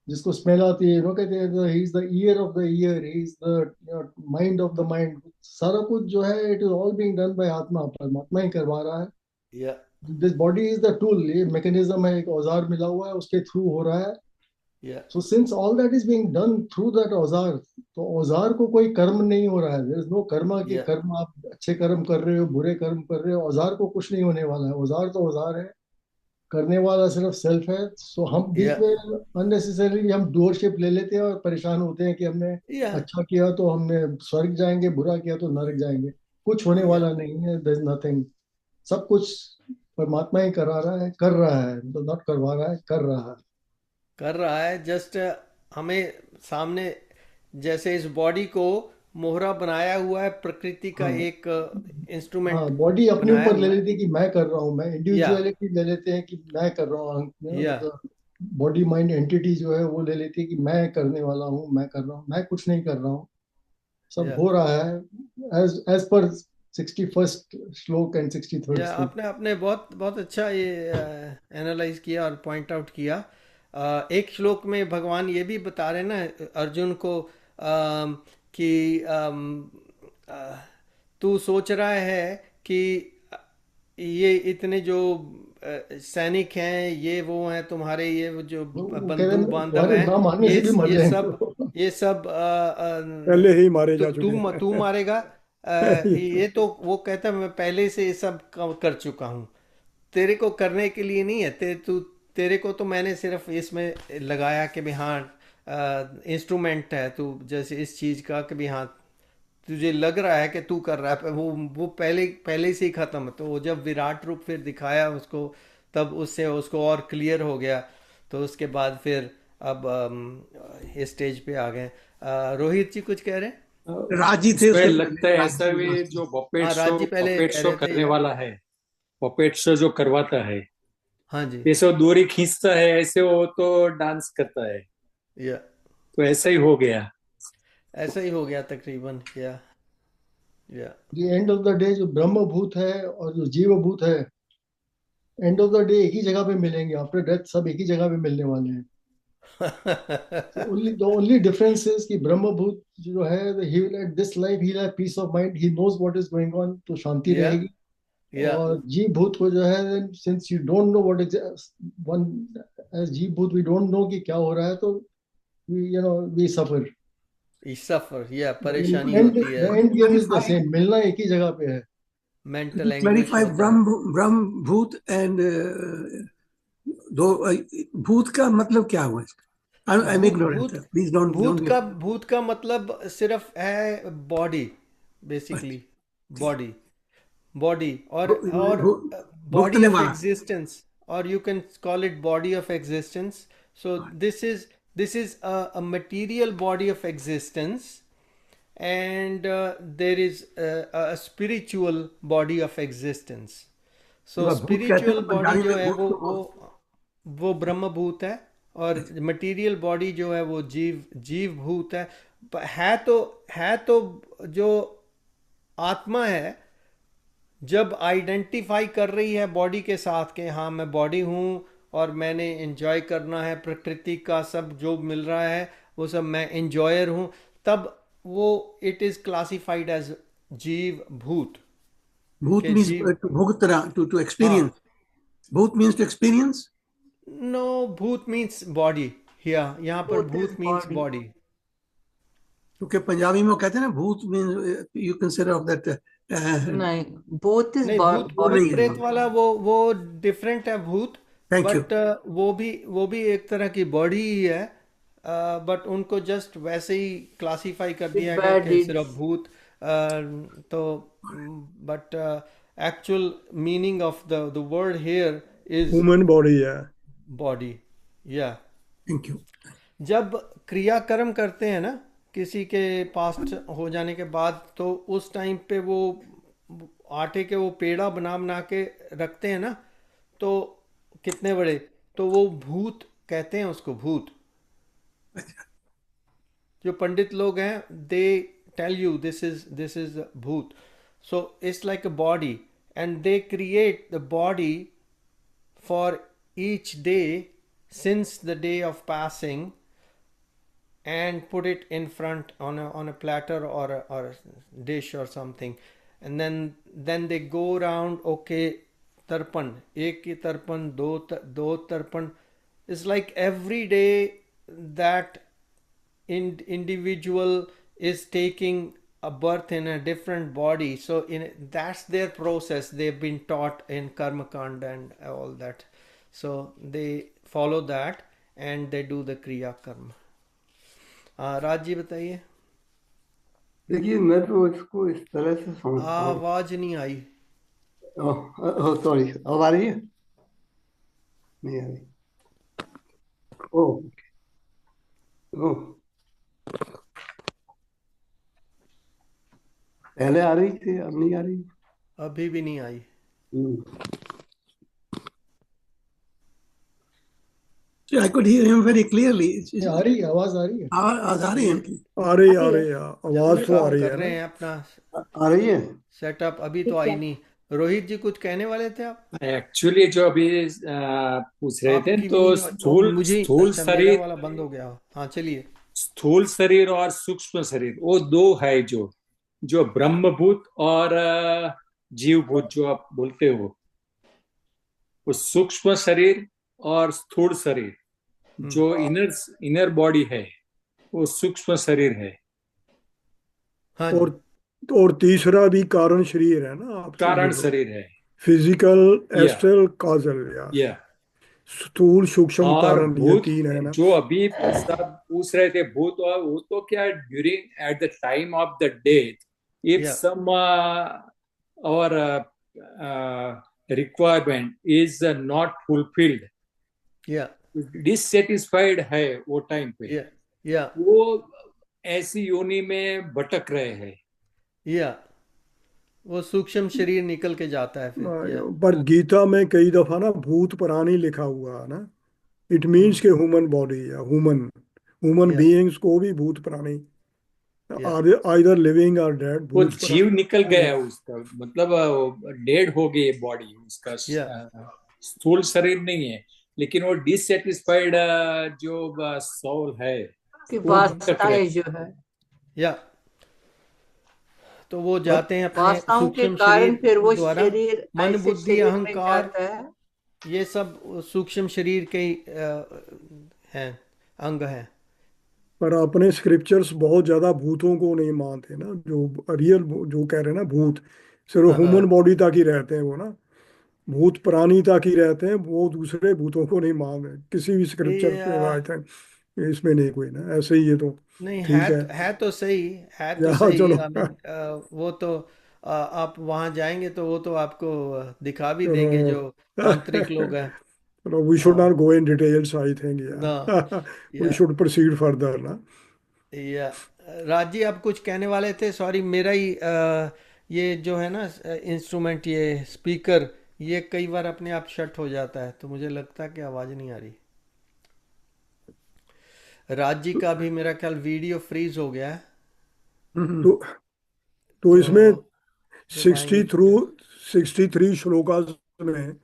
जिसको स्मेल आती है, कहते हैं he is the year of the year, he is the mind of the mind. सारा कुछ जो है it is all being done by आत्मा, परमात्मा ही करवा रहा है। या this body is the tool, ये मैकेनिज्म है, एक औजार मिला हुआ है, उसके थ्रू हो रहा है। या So since all that is being done through that औजार, तो औजार को कोई कर्म नहीं हो रहा है। there is no कर्मा की या कर्म, आप अच्छे कर्म कर रहे हो, बुरे कर्म कर रहे हो, औजार को कुछ नहीं होने वाला है। औजार तो औजार है। करने वाला सिर्फ सेल्फ है। सो हम बीच या में अननेसेसरीली हम डोरशिप ले लेते हैं और परेशान होते हैं कि हमने या अच्छा किया तो हमने स्वर्ग जाएंगे, बुरा किया तो नरक जाएंगे। कुछ होने या वाला नहीं है, देयर इज नथिंग। सब कुछ परमात्मा ही करा रहा है, कर रहा है, तो नॉट करवा रहा है, कर रहा है। कर रहा है। जस्ट हमें सामने जैसे इस बॉडी को मोहरा बनाया हुआ है, प्रकृति का हाँ एक इंस्ट्रूमेंट हाँ, बॉडी अपने बनाया ऊपर ले हुआ है। लेती है कि मैं कर रहा हूँ, मैं या इंडिविजुअलिटी ले लेते हैं कि मैं कर रहा या हूँ। बॉडी माइंड एंटिटी जो है वो ले लेती है कि मैं करने वाला हूँ, मैं कर रहा हूँ, मैं कुछ नहीं कर रहा हूँ। सब या हो रहा है एज एज पर 61st श्लोक एंड 63rd या श्लोक। आपने आपने बहुत बहुत अच्छा ये एनालाइज किया और पॉइंट आउट किया। एक श्लोक में भगवान ये भी बता रहे ना अर्जुन को, कि अ, तू सोच रहा है कि ये इतने जो सैनिक हैं, ये वो हैं तुम्हारे, ये वो जो वो कह रहे बंधु हैं बांधव तुम्हारे हैं, ना मानने से भी मर जाएंगे। ये सब पहले ही मारे जा चुके तू हैं। मारेगा। ये तो वो कहता है मैं पहले से ये सब कर चुका हूँ, तेरे को करने के लिए नहीं है। तेरे को तो मैंने सिर्फ इसमें लगाया कि भी हाँ इंस्ट्रूमेंट है तू, जैसे इस चीज का कि भी हाँ तुझे लग रहा है कि तू कर रहा है, पर वो पहले पहले से ही खत्म है। तो वो जब विराट रूप फिर दिखाया उसको, तब उससे उसको और क्लियर हो गया। तो उसके बाद फिर अब इस स्टेज पे आ गए। रोहित जी कुछ कह रहे हैं? राजी थे इसमें उसके लगता है पहले, ऐसा राजी भी राजी। जो हाँ, राज जी पहले पपेट कह शो रहे थे करने या। वाला है, पपेट शो जो करवाता है, हाँ जी। जैसे वो डोरी खींचता है ऐसे वो तो डांस करता है, या तो ऐसा ही हो गया। ऐसा ही हो गया तकरीबन। या ये एंड ऑफ द डे जो ब्रह्म भूत है और जो जीव भूत है, एंड ऑफ द डे एक ही जगह पे मिलेंगे। आफ्टर डेथ सब एक ही जगह पे मिलने वाले हैं। ओनली डिफरेंस इज कि ब्रह्म भूत जो है, he will at this life he have peace of mind, he knows what is going on, तो शांति या रहेगी। या और जीव भूत को जो है, since you don't know what is one, as jiva bhuta we don't no कि क्या हो रहा है, तो वी सफर। सफर, या परेशानी एंड होती द है। End game is the 25 same, मिलना एक ही जगह पे है। मेंटल एंग्विश क्लैरिफाई होता है। ब्रह्म भूत एंड दो भूत का मतलब क्या हुआ इसका? आई एम इग्नोरेंट, भूत प्लीज डोंट डोंट भूत का मतलब सिर्फ है बॉडी, बेसिकली बॉडी, बॉडी और बॉडी भुगतने ऑफ वाला। एग्जिस्टेंस, और you can call it body of existence. So this is a material body of existence, and there is a spiritual body of existence. So भूत कहते spiritual हैं body Punjabi जो में है भूत को। वो ब्रह्म भूत है, और मटेरियल बॉडी जो है वो जीव भूत है। है तो जो आत्मा है, जब आइडेंटिफाई कर रही है बॉडी के साथ कि हाँ मैं बॉडी हूँ और मैंने एंजॉय करना है प्रकृति का सब जो मिल रहा है वो सब मैं एंजॉयर हूँ, तब वो it is classified as jiva भूत भूत के मीन्स जीव। टू भुगतना, टू हाँ, एक्सपीरियंस। भूत मीन्स टू एक्सपीरियंस। नो, भूत मीन्स बॉडी। यहाँ पर Both is भूत मीन्स body. बॉडी। क्योंकि पंजाबी में वो कहते हैं ना भूत means you consider of that. नहीं, both is नहीं, भूत body. भूत प्रेत वाला वो डिफरेंट है भूत। Thank you. बट वो भी एक तरह की बॉडी ही है। बट उनको जस्ट वैसे ही क्लासिफाई कर With दिया गया bad कि सिर्फ deeds. भूत। तो but actual meaning of the word here is human body है। बॉडी। या थैंक यू। जब क्रियाकर्म करते हैं ना किसी के पास्ट हो जाने के बाद, तो उस टाइम पे वो आटे के वो पेड़ा बना बना के रखते हैं ना, तो कितने बड़े, तो वो भूत कहते हैं उसको, भूत। जो पंडित लोग हैं they tell you this is bhoot. So it's like a body, and they create the body for each day since the day of passing, and put it in front on a platter or a dish or something, and then they go around. Okay, tarpan, एक ही tarpan, दो tarpan. It's like every day that individual is taking a birth in a different body. So that's their process. They've been taught in karma kanda and all that. So they follow that and they do the kriya karma. Raj ji बताइए। देखिए, मैं तो इसको इस तरह से समझता हूँ। आवाज नहीं आई। सॉरी, अब आ रही है? नहीं आ रही। ओह, ओह, पहले आ रही थी, अब नहीं आ रही। अभी भी नहीं आई। I could hear him very clearly. आ रही है, आवाज आ रही है। आवाज आ रही है इनकी? आ रही है, आवाज तो आ काम रही कर है रहे ना। हैं अपना आ रही है। सेटअप, अभी तो आई नहीं। रोहित जी कुछ कहने वाले थे आप? एक्चुअली जो अभी पूछ रहे थे, आपकी तो भी स्थूल मुझे, स्थूल अच्छा मेरा शरीर, वाला बंद हो गया। हाँ चलिए। स्थूल शरीर और सूक्ष्म शरीर, वो दो है जो जो ब्रह्मभूत और जीवभूत जो आप बोलते हो, वो सूक्ष्म शरीर और स्थूल शरीर, जो इनर इनर बॉडी है, वो सूक्ष्म शरीर है। हाँ जी। और तीसरा भी कारण शरीर है ना, आप कारण समझ लो। शरीर है। फिजिकल, या एस्ट्रल, काजल, या या स्थूल, सूक्ष्म, और कारण, ये भूत, तीन है ना। जो अभी सब पूछ रहे थे भूत, और वो तो क्या, during at the time of the death, if या सम और रिक्वायरमेंट इज नॉट फुलफिल्ड, या डिससेटिस्फाइड है वो टाइम पे, या वो ऐसी योनि में भटक रहे हैं। या वो सूक्ष्म शरीर निकल के जाता है फिर। या पर गीता में कई दफा ना भूत प्राणी लिखा हुआ है ना। इट मीन्स के ह्यूमन बॉडी या ह्यूमन ह्यूमन या बीइंग्स को भी भूत प्राणी, या आइदर लिविंग और डेड, वो भूत जीव निकल गया प्राणी। उसका, मतलब डेड हो गई बॉडी उसका, या स्थूल शरीर नहीं है, लेकिन वो डिससेटिस्फाइड जो सोल है, कि वो भटक रहे। वासनाएं जो है, या तो वो और जाते हैं अपने वासनाओं के सूक्ष्म कारण शरीर फिर वो द्वारा। शरीर मन ऐसे बुद्धि शरीर में अहंकार, जाता है। ये सब सूक्ष्म शरीर के ही हैं, अंग हैं। पर अपने स्क्रिप्चर्स बहुत ज्यादा भूतों को नहीं मानते ना, जो रियल जो कह रहे हैं ना भूत, सिर्फ हाँ ह्यूमन हाँ बॉडी तक ही रहते हैं वो ना। भूत प्राणी तक ही रहते हैं, वो दूसरे भूतों को नहीं मान रहे किसी भी स्क्रिप्चर या में। आई थिंक इसमें नहीं कोई ना, ऐसे ही ये तो नहीं ठीक है। है तो सही, है तो यहाँ सही। चलो आई मीन वो तो आप वहाँ जाएंगे तो वो तो आपको दिखा भी देंगे चलो जो तांत्रिक लोग हैं। चलो, we should not go in details, I think ना या वी या शुड प्रोसीड फर्दर ना। या राजी आप कुछ कहने वाले थे? सॉरी मेरा ही ये जो है ना इंस्ट्रूमेंट, ये स्पीकर, ये कई बार अपने आप शट हो जाता है, तो मुझे लगता है कि आवाज़ नहीं आ रही। राजी का भी मेरा ख्याल वीडियो फ्रीज हो गया है। तो तो तो इसमें जब आएंगे 60 तो थ्रू फिर 63 श्लोकास में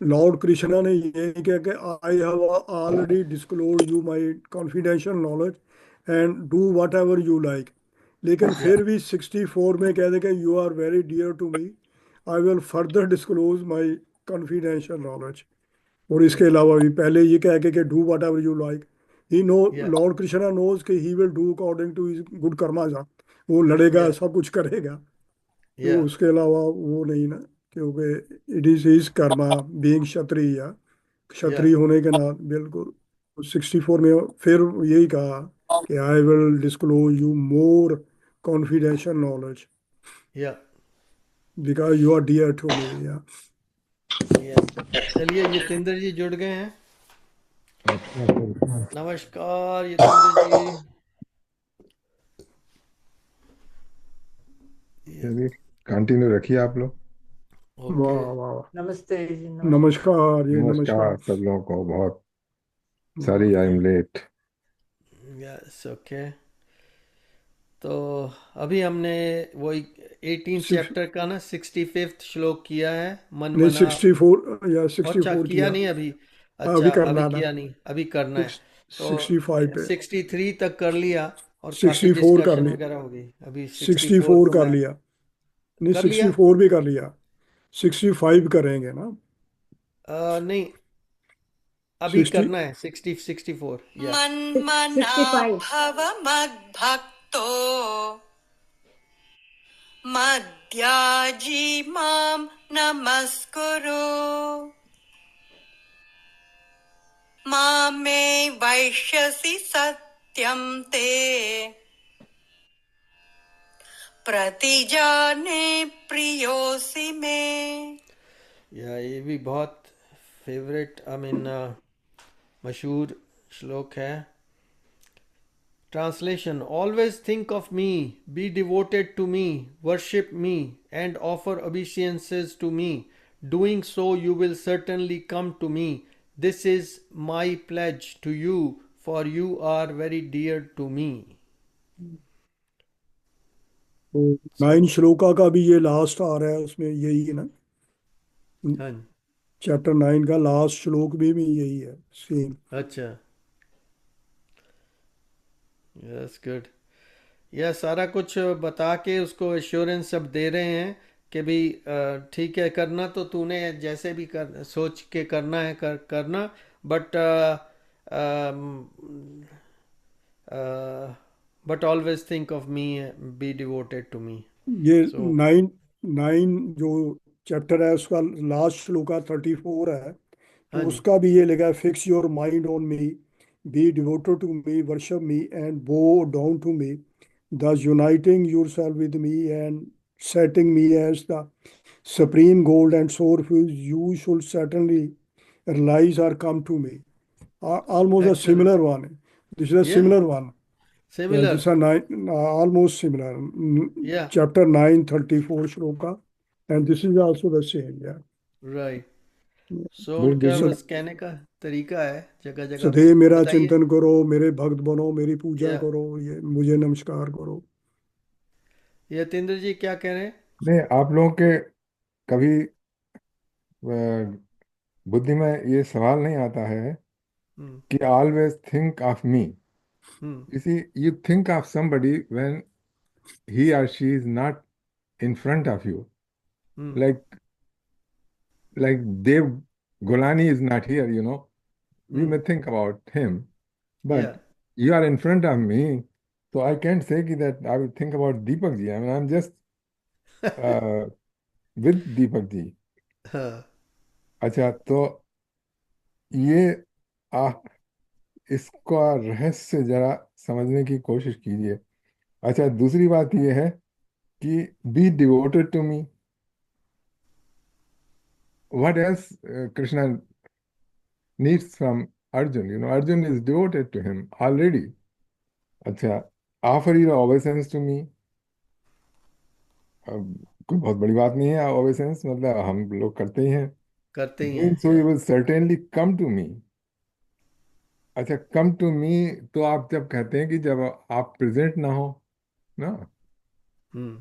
लॉर्ड कृष्णा ने ये कहा कि I have already disclose you my confidential knowledge and do whatever you like. लेकिन या फिर भी 64 में कह दे कि you are very dear to me, I will further disclose my confidential knowledge. और इसके या अलावा भी पहले ये कह के कि do whatever you like, he know, या लॉर्ड कृष्णा नोज कि he will do according to his good karma. वो लड़ेगा, या सब कुछ करेगा। या तो उसके अलावा वो नहीं ना, क्योंकि it is his karma being Kshatriya, या क्षत्रिय होने के नाते बिल्कुल। 64 में फिर यही कहा कि I will disclose you more confidential knowledge या because you are dear to me या। यस। चलिए यतेंद्र जी जुड़ गए हैं। नमस्कार यतेंद्र जी। या चलिए, कंटिन्यू रखिए आप लोग। ओके। वाह वाह। नमस्ते जी, नमस्ते। नमस्कार जी, नमस्कार नमस्कार। सब लोगों को, बहुत sorry I am late. Yes okay. तो अभी हमने वही 18 सिक्स चैप्टर का ना 65th श्लोक किया है, मन नहीं, मना। 64 या अच्छा 64 किया किया। नहीं अभी? अच्छा अभी अभी करना ना। किया नहीं, अभी करना है। तो 65 पे 63 तक कर लिया और काफ़ी 64 कर डिस्कशन ली, वगैरह हो गई। अभी 64 64 को कर मैं लिया। नहीं, कर लिया। 64 भी कर लिया, 65 करेंगे ना। नहीं अभी 60 करना है 64 या मन्मना 65 भव मद्भक्तो मद्याजी मां नमस्कुरु मामे वैश्यसि सत्यं ते प्रतिजाने प्रियोऽसि मे। या ये भी बहुत फेवरेट मशहूर श्लोक है। Translation: Always think of me, be devoted to me, worship me, and offer obeisances to me. Doing so, you will certainly come to me. This is my pledge to you, for you are very dear to me. तो 9 श्लोका का भी ये last आ रहा है, उसमें यही है ना, हाँ, चैप्टर 9 का लास्ट श्लोक में भी यही है, सेम। अच्छा, यस गुड। यह सारा कुछ बता के उसको एश्योरेंस सब दे रहे हैं कि भी ठीक है, करना तो तूने जैसे भी सोच के करना है करना, but always think of me, be devoted to me. ये सो 9 जो चैप्टर है उसका लास्ट श्लोका 34 है, तो हाँ जी, उसका भी ये लिखा है, fix your mind on me, be devoted to me, worship me and bow down to me, thus uniting yourself with me and setting me as the supreme goal and source you should certainly realize or come to me. Almost a actually similar one. This is a या similar one. Yeah, similar this is a almost similar. या Chapter 9, 34 shloka. And this is also the same. Yeah. Right. So But उनका this So, is बस कहने का तरीका है जगह जगह पे। सदैव मेरा बताइए। चिंतन करो, मेरे भक्त बनो, मेरी पूजा या करो, ये मुझे नमस्कार करो। यतेंद्र जी क्या कह रहे हैं? नहीं, आप लोगों के कभी बुद्धि में ये सवाल नहीं आता है हम्म कि always think of me. Hmm you see, you think of somebody when he or she is not in front of you. Hmm Like Dev Golani is not here, we may hmm think about him, या but you are in front of me, so I can't say that I will think about Deepak ji. I mean, I'm just uh, with Deepak ji. हाँ अच्छा, तो ये आप इसका रहस्य जरा समझने की कोशिश कीजिए। अच्छा, दूसरी बात ये है कि be devoted to me. What else Krishna needs from Arjun? Arjun is devoted to him already. अच्छा, offer your obeisance to me. कोई बहुत बड़ी बात नहीं है obeisance, मतलब हम लोग करते ही हैं। करते ही Doing हैं। so या you will certainly come to me. अच्छा, come to me तो आप जब कहते हैं कि जब आप प्रेजेंट ना हो ना, हम्म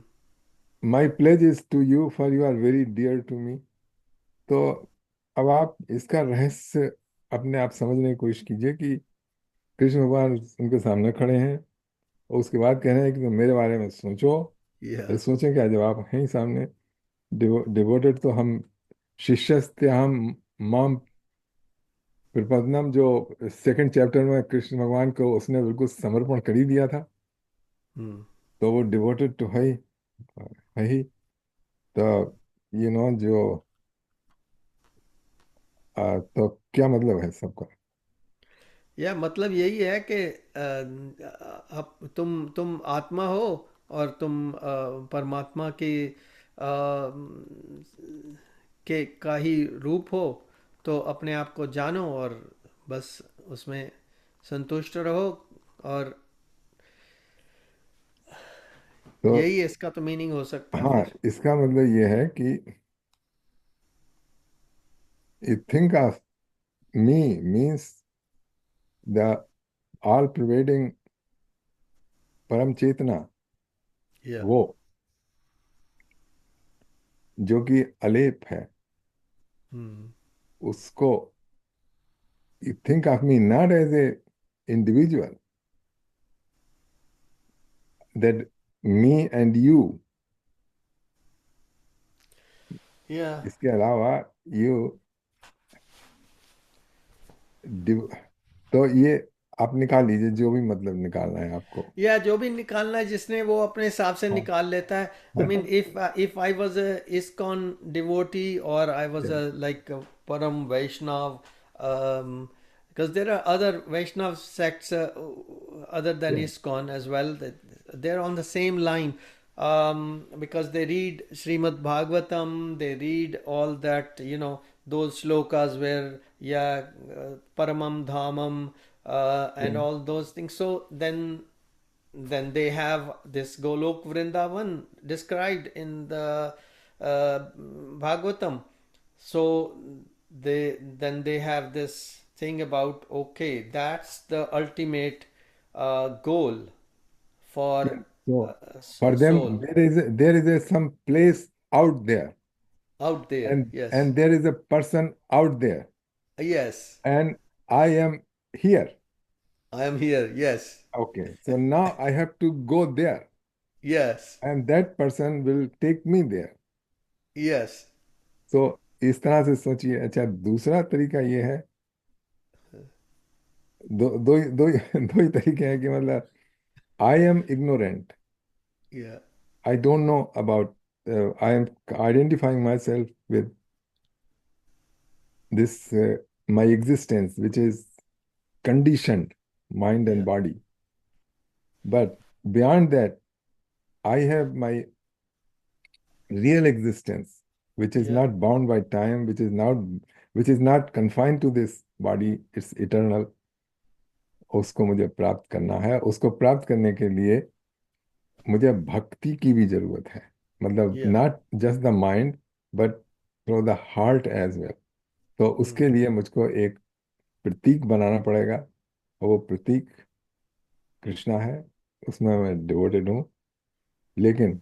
my pledge is to you for you are very dear to me। तो अब आप इसका रहस्य अपने आप समझने की कोशिश कीजिए कि कृष्ण भगवान उनके सामने खड़े हैं और उसके बाद कह रहे हैं कि तुम मेरे बारे में सोचो। या अरे सोचें क्या, जब आप हैं ही सामने। डिवोटेड तो हम, शिष्यस्ते हम माम प्रपन्नम, जो सेकंड चैप्टर में कृष्ण भगवान को उसने बिल्कुल समर्पण कर ही दिया था, हम्म तो वो डिवोटेड तो है ही। तो जो तो क्या मतलब है सबका? या मतलब यही है कि अब तुम आत्मा हो और तुम परमात्मा का ही रूप हो, तो अपने आप को जानो और बस उसमें संतुष्ट रहो। और तो यही इसका तो मीनिंग हो सकता है हाँ, फिर। इसका मतलब ये है कि you think of me means the all pervading परम चेतना, या वो जो कि अलेप है, हम्म उसको you think of me not as a individual, that me and you, या इसके अलावा you तो ये आप निकाल लीजिए जो भी मतलब निकालना है आपको। या जो भी निकालना है जिसने, वो अपने हिसाब से हाँ, निकाल लेता है। I mean if I was a ISKCON devotee और आई वाज अ लाइक परम वैष्णव, because there are other Vaishnav sects other than Yeah. ISKCON as well. They're on the same line, because they read Srimad Bhagavatam, they read all that, those shlokas where, yeah, Paramam Dhamam, and Yeah. all those things. So then they have this Golok Vrindavan described in the Bhagavatam. So they have this thing about, okay, that's the ultimate goal Yeah. for So for a them, soul there is some place out there, out there. and Yes, and there is a person out there, yes, and I am here. I am here. Yes, Okay. So now I have to go there, yes, and that person will take me there. yes, तो इस तरह से सोचिए। अच्छा, दूसरा तरीका ये है, दो ही तरीके हैं कि मतलब I am ignorant, yeah, I don't know about, I am identifying my self with this my existence which is conditioned mind and yeah, body. But beyond that, I have my real existence, which is yeah, not bound by time, which is not confined to this body. It's eternal. उसको मुझे प्राप्त करना है। उसको प्राप्त करने के लिए मुझे भक्ति की भी जरूरत है, मतलब yeah. Not just the mind but through the heart as well. तो Hmm. उसके लिए मुझको एक प्रतीक बनाना पड़ेगा, और वो प्रतीक कृष्णा है। उसमें मैं डिवोटेड हूँ, लेकिन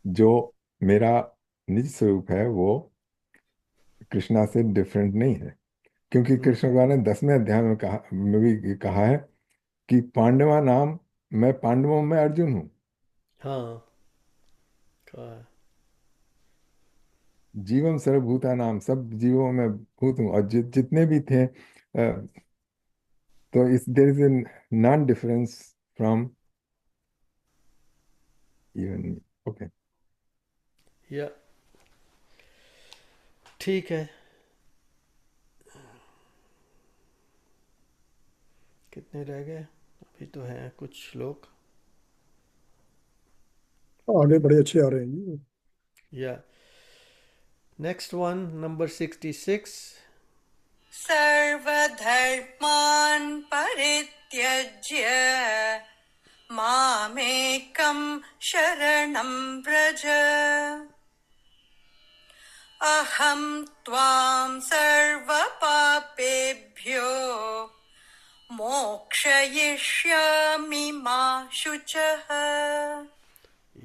जो मेरा निज स्वरूप है वो कृष्णा से डिफरेंट नहीं है, क्योंकि Hmm. कृष्ण भगवान ने 10वें अध्याय में भी कहा है कि पांडवा नाम, मैं पांडवों में अर्जुन हूँ। हाँ, का- जीवम सर्वभूता नाम, सब जीवों में भूत हूँ, और जितने भी थे, तो इस there is a non difference from even. Okay. yeah. ठीक है। कितने रह गए? अभी तो हैं कुछ श्लोक। आगे बड़े अच्छे आ रहे हैं जी। Yeah. Next one, number 66. सर्वधर्मान् परित्यज्य मामेकं शरणं व्रज अहं त्वां सर्वपापेभ्यो मोक्षयिष्यामि मा शुचः।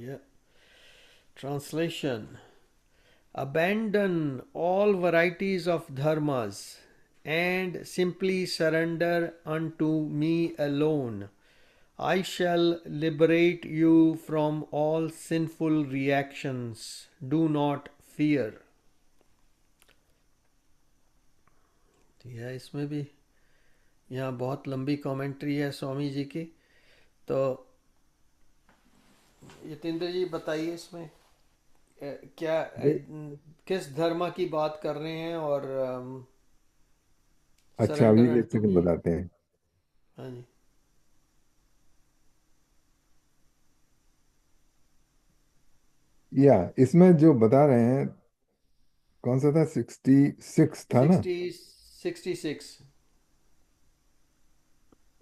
Yeah. Translation. Abandon all varieties of dharmas and simply surrender unto me alone. I shall liberate you from all sinful reactions. Do not fear. यह इसमें भी यहाँ बहुत लंबी कमेंट्री है स्वामी जी की। तो यतीन्द्र जी बताइए इसमें क्या किस धर्म की बात कर रहे हैं, और अच्छा, अभी सरेंडर एक टू सेकंड मी। बताते हैं। हाँ जी। या इसमें जो बता रहे हैं, कौन सा था? 66 था ना? 66।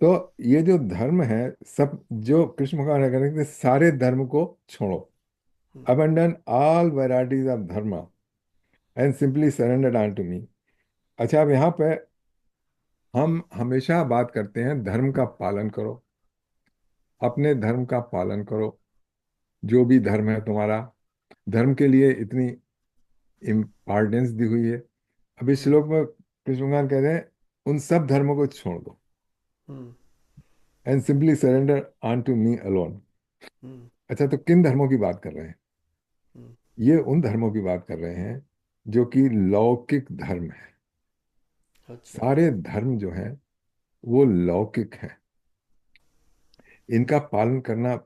तो ये जो धर्म है, सब जो कृष्ण भगवान करेंगे, सारे धर्म को छोड़ो, abandon all varieties of dharma and simply surrender on to me. अच्छा, अब यहाँ पे हम हमेशा बात करते हैं धर्म का पालन करो, अपने धर्म का पालन करो, जो भी धर्म है तुम्हारा। धर्म के लिए इतनी इम्पोर्टेंस दी हुई है। अभी श्लोक में कृष्ण भगवान कह रहे हैं उन सब धर्मों को छोड़ दो, and simply surrender on to me alone. अच्छा, तो किन धर्मों की बात कर रहे हैं? ये उन धर्मों की बात कर रहे हैं जो कि लौकिक धर्म है। अच्छा। सारे धर्म जो है वो लौकिक है, इनका पालन करना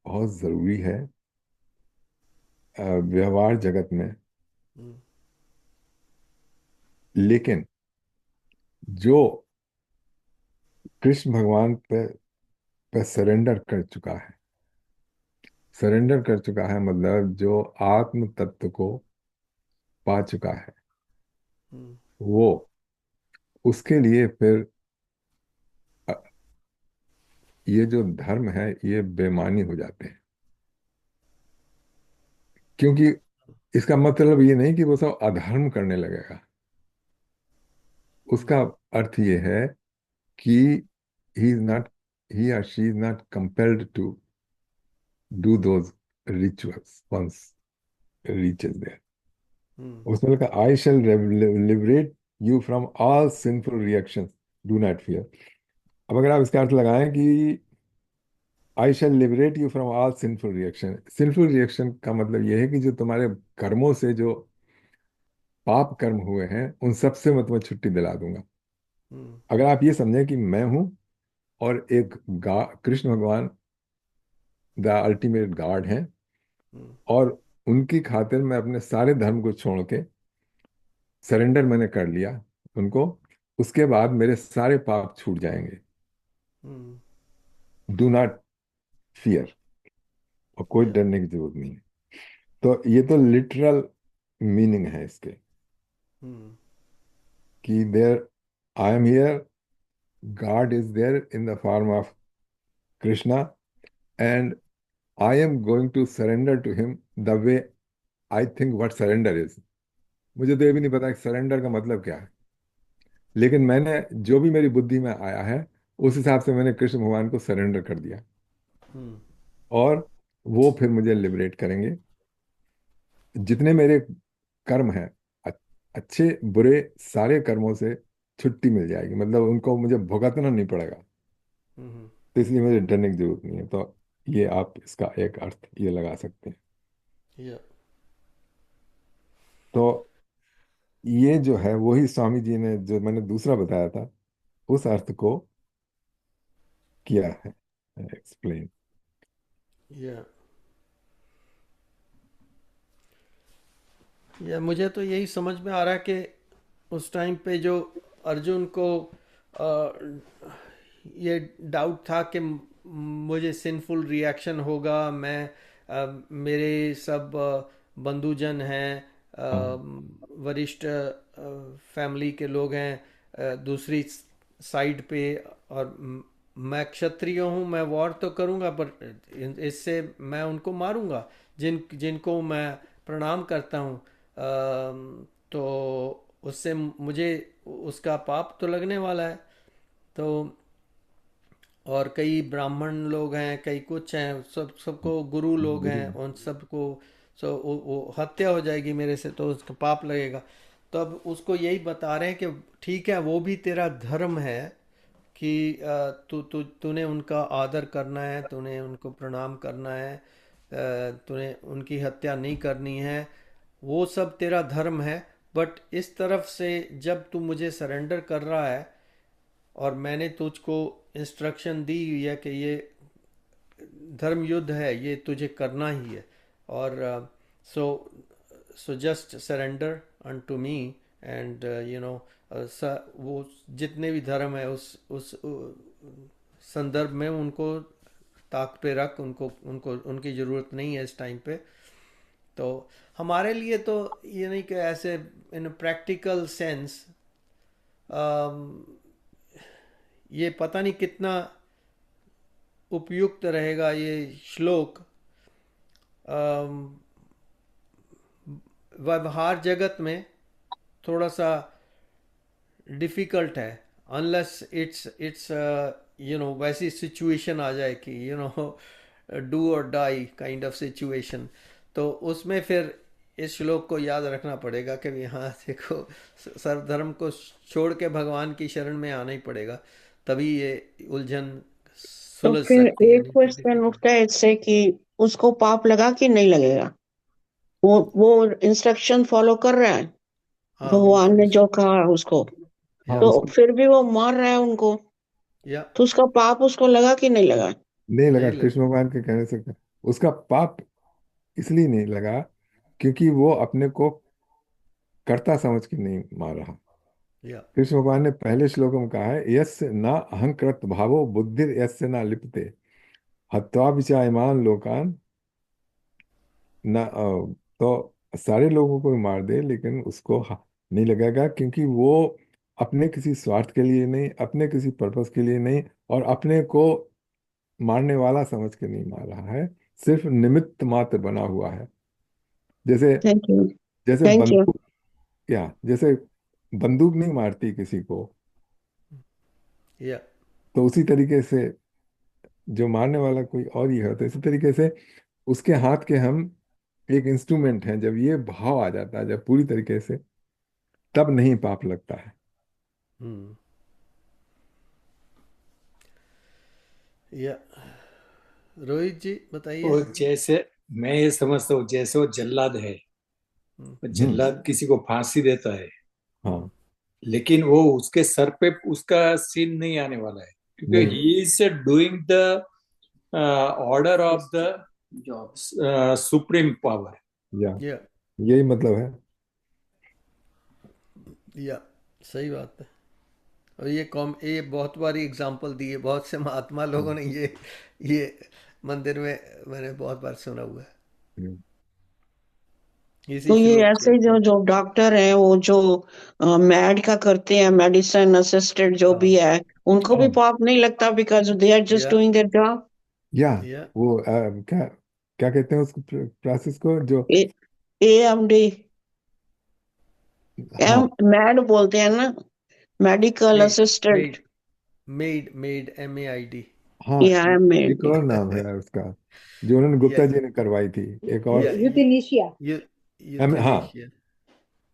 बहुत जरूरी है व्यवहार जगत में। लेकिन जो कृष्ण भगवान पे सरेंडर कर चुका है, सरेंडर कर चुका है मतलब जो आत्म तत्व को पा चुका है, हम्म, वो उसके लिए फिर अ, ये जो धर्म है ये बेमानी हो जाते हैं। क्योंकि इसका मतलब ये नहीं कि वो सब अधर्म करने लगेगा। उसका अर्थ ये है कि ही इज नॉट, ही और she is not compelled to do those rituals once reaches there. Hmm, उसमें लिखा I shall liberate you from all sinful reactions, do not fear. अब अगर आप इसका अर्थ लगाएं कि I shall liberate you from all sinful reaction, sinful reaction का मतलब यह है कि जो तुम्हारे कर्मों से जो पाप कर्म हुए हैं उन सब से मैं तुम्हें छुट्टी दिला दूंगा। हम्म, अगर आप ये समझें कि मैं हूं और एक कृष्ण भगवान द अल्टीमेट गॉड हैं, हम्म, और उनकी खातिर मैं अपने सारे धर्म को छोड़ के सरेंडर मैंने कर लिया उनको, उसके बाद मेरे सारे पाप छूट जाएंगे। हम्म, डू नॉट फियर, और कोई या, डरने की जरूरत नहीं है। तो ये तो लिटरल मीनिंग है इसके हम्म, कि there I am here, God is there in the form of Krishna, and I am going to surrender to him the way I think what surrender is. मुझे तो ये भी नहीं पता कि सरेंडर का मतलब क्या है, लेकिन मैंने जो भी मेरी बुद्धि में आया है उस हिसाब से मैंने कृष्ण भगवान को सरेंडर कर दिया, हम्म, और वो फिर मुझे लिबरेट करेंगे। जितने मेरे कर्म हैं, अ- अच्छे बुरे सारे कर्मों से छुट्टी मिल जाएगी, मतलब उनको मुझे भुगतना नहीं पड़ेगा। हम्म, तो इसलिए मुझे डरने की जरूरत नहीं है। तो ये आप इसका एक अर्थ ये लगा सकते हैं। या, तो ये जो है वही स्वामी जी ने जो मैंने दूसरा बताया था उस अर्थ को किया है एक्सप्लेन। या, या मुझे तो यही समझ में आ रहा है कि उस टाइम पे जो अर्जुन को ये डाउट था कि मुझे सिंफुल रिएक्शन होगा, मैं मेरे सब बंधुजन हैं, वरिष्ठ फैमिली के लोग हैं दूसरी साइड पे, और मैं क्षत्रिय हूँ, मैं वॉर तो करूँगा पर इससे मैं उनको मारूंगा जिनको मैं प्रणाम करता हूँ। तो उससे मुझे उसका पाप तो लगने वाला है। तो और कई ब्राह्मण लोग हैं, कई कुछ हैं, सबको गुरु लोग हैं, उन सबको वो हत्या हो जाएगी मेरे से, तो उसका पाप लगेगा। तो अब उसको यही बता रहे हैं कि ठीक है, वो भी तेरा धर्म है कि तूने उनका आदर करना है, तूने उनको प्रणाम करना है, तूने उनकी हत्या नहीं करनी है, वो सब तेरा धर्म है। बट इस तरफ से जब तू मुझे सरेंडर कर रहा है और मैंने तुझको इंस्ट्रक्शन दी हुई है कि ये धर्म युद्ध है, ये तुझे करना ही है, और so so just surrender unto me, and you know वो जितने भी धर्म है उस संदर्भ में उनको ताक पे रख, उनको उनको उनकी ज़रूरत नहीं है इस टाइम पे। तो हमारे लिए तो ये नहीं कि ऐसे इन प्रैक्टिकल सेंस ये पता नहीं कितना उपयुक्त रहेगा ये श्लोक व्यवहार जगत में, थोड़ा सा डिफिकल्ट है, अनलेस इट्स यू नो वैसी सिचुएशन आ जाए कि यू नो डू और डाई काइंड ऑफ सिचुएशन। तो उसमें फिर इस श्लोक को याद रखना पड़ेगा कि यहाँ देखो सर्वधर्म को छोड़ के भगवान की शरण में आना ही पड़ेगा, तभी ये उलझन तो सुलझ फिर सकती है, एक नहीं तो क्वेश्चन डिफिकल्ट। उठता है इससे कि उसको पाप लगा कि नहीं लगेगा? वो इंस्ट्रक्शन फॉलो कर रहा है, हाँ वो भगवान ने जो कहा उसको, हाँ या तो उसको फिर भी वो मार रहा है उनको, या तो उसका पाप उसको लगा कि नहीं लगा? नहीं लगा, नहीं लग कृष्ण भगवान के कहने से उसका पाप इसलिए नहीं लगा क्योंकि वो अपने को कर्ता समझ के नहीं मार रहा। या कृष्ण भगवान ने पहले श्लोक में कहा है, यस्य ना अहंकृत भावो बुद्धिर यस्य ना लिप्ते हत्वा विचायमान लोकान ना तो सारे लोगों को मार दे लेकिन उसको नहीं लगेगा, क्योंकि वो अपने किसी स्वार्थ के लिए नहीं, अपने किसी पर्पस के लिए नहीं, और अपने को मारने वाला समझ के नहीं मार रहा है, सिर्फ निमित्त मात्र बना हुआ है। जैसे थैंक यू। जैसे थैंक यू। बंदूक, क्या जैसे बंदूक नहीं मारती किसी को, या तो उसी तरीके से जो मारने वाला कोई और ही है, तो इसी तरीके से उसके हाथ के हम एक इंस्ट्रूमेंट हैं। जब ये भाव आ जाता है, जब पूरी तरीके से, तब नहीं पाप लगता है। हम्म या रोहित जी बताइए। वो जैसे मैं ये समझता हूँ, जैसे वो जल्लाद है, हम्म, वो हम्म। जल्लाद किसी को फांसी देता है, हाँ। लेकिन वो उसके सर पे उसका सीन नहीं आने वाला है, क्योंकि नहीं। He is doing the order of the supreme power. या या यही मतलब है। या सही बात है। और ये बहुत बारी एग्जांपल दी है, बहुत से महात्मा लोगों ने ये मंदिर में मैंने बहुत बार सुना हुआ है हम्म। इसी तो ये श्लोक के ऐसे ऊपर। जो जो डॉक्टर हैं, वो जो मैड का करते हैं, मेडिसिन असिस्टेड जो भी हाँ है, उनको भी हाँ। पाप नहीं लगता, बिकॉज दे आर जस्ट या डूइंग देयर जॉब। या या वो क्या क्या कहते हैं उस प्रोसेस को जो, AMD, हाँ। एम मैड बोलते हैं ना, medical made assistant. Made made MAID। हाँ, या एक MAD। और नाम है उसका, जो उन्होंने या गुप्ता जी ने करवाई थी, एक या और। यूथेनेशिया। हाँ, euthanasia.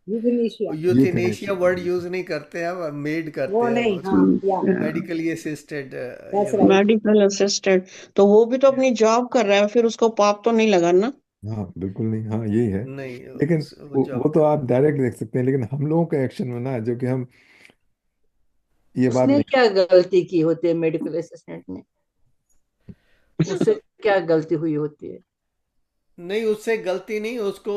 Euthanasia euthanasia euthanasia. Word use नहीं करते हैं, अब मेड वो करते हैं नहीं, हाँ, उसको। या medically assisted that's you know. Right. Medical assistant, तो वो भी तो अपनी जॉब कर रहा है, फिर उसको पाप तो नहीं लगा ना। हाँ बिल्कुल नहीं, हाँ यही है। नहीं लेकिन वो वो जॉब तो कर आप रहा डायरेक्ट देख सकते हैं, लेकिन हम लोगों के एक्शन में ना, जो कि हम ये बात उसने नहीं। क्या गलती की होती है मेडिकल असिस्टेंट ने? उससे क्या गलती हुई होती है? नहीं, उससे गलती नहीं, उसको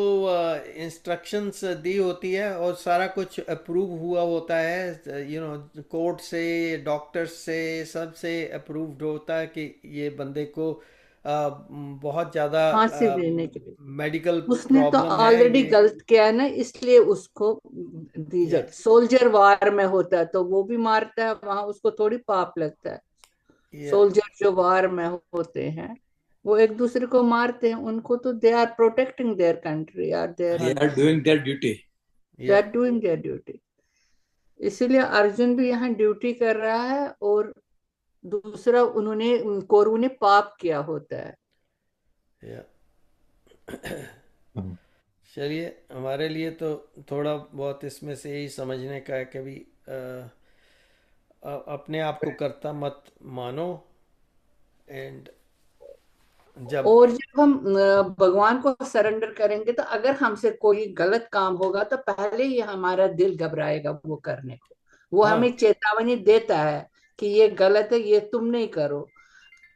इंस्ट्रक्शंस दी होती है और सारा कुछ अप्रूव हुआ होता है, कोर्ट से, डॉक्टर्स से, सब से अप्रूव्ड होता है कि ये बंदे को बहुत ज़्यादा फांसी देने के लिए मेडिकल उसने तो प्रॉब्लम है ऑलरेडी ये। गलत किया है ना, इसलिए उसको दी या जाती। सोल्जर वार में होता है तो वो भी मारता है, वहां उसको थोड़ी पाप लगता है। या सोल्जर जो वार में होते हैं वो एक दूसरे को मारते हैं, उनको तो they are protecting their country, are there, they हाँ आर जी। Doing their duty. दे या आर डूइंग देयर ड्यूटी। इसीलिए अर्जुन भी यहाँ ड्यूटी कर रहा है, और दूसरा उन्होंने, कौरवों ने पाप किया होता है। या हाँ। चलिए, हमारे लिए तो थोड़ा बहुत इसमें से यही समझने का है कि भी अपने आप को कर्ता मत मानो। एंड जब और जब हम भगवान को सरेंडर करेंगे, तो अगर हमसे कोई गलत काम होगा तो पहले ही हमारा दिल घबराएगा वो करने को। वो हाँ हमें चेतावनी देता है कि ये गलत है, ये तुम नहीं करो।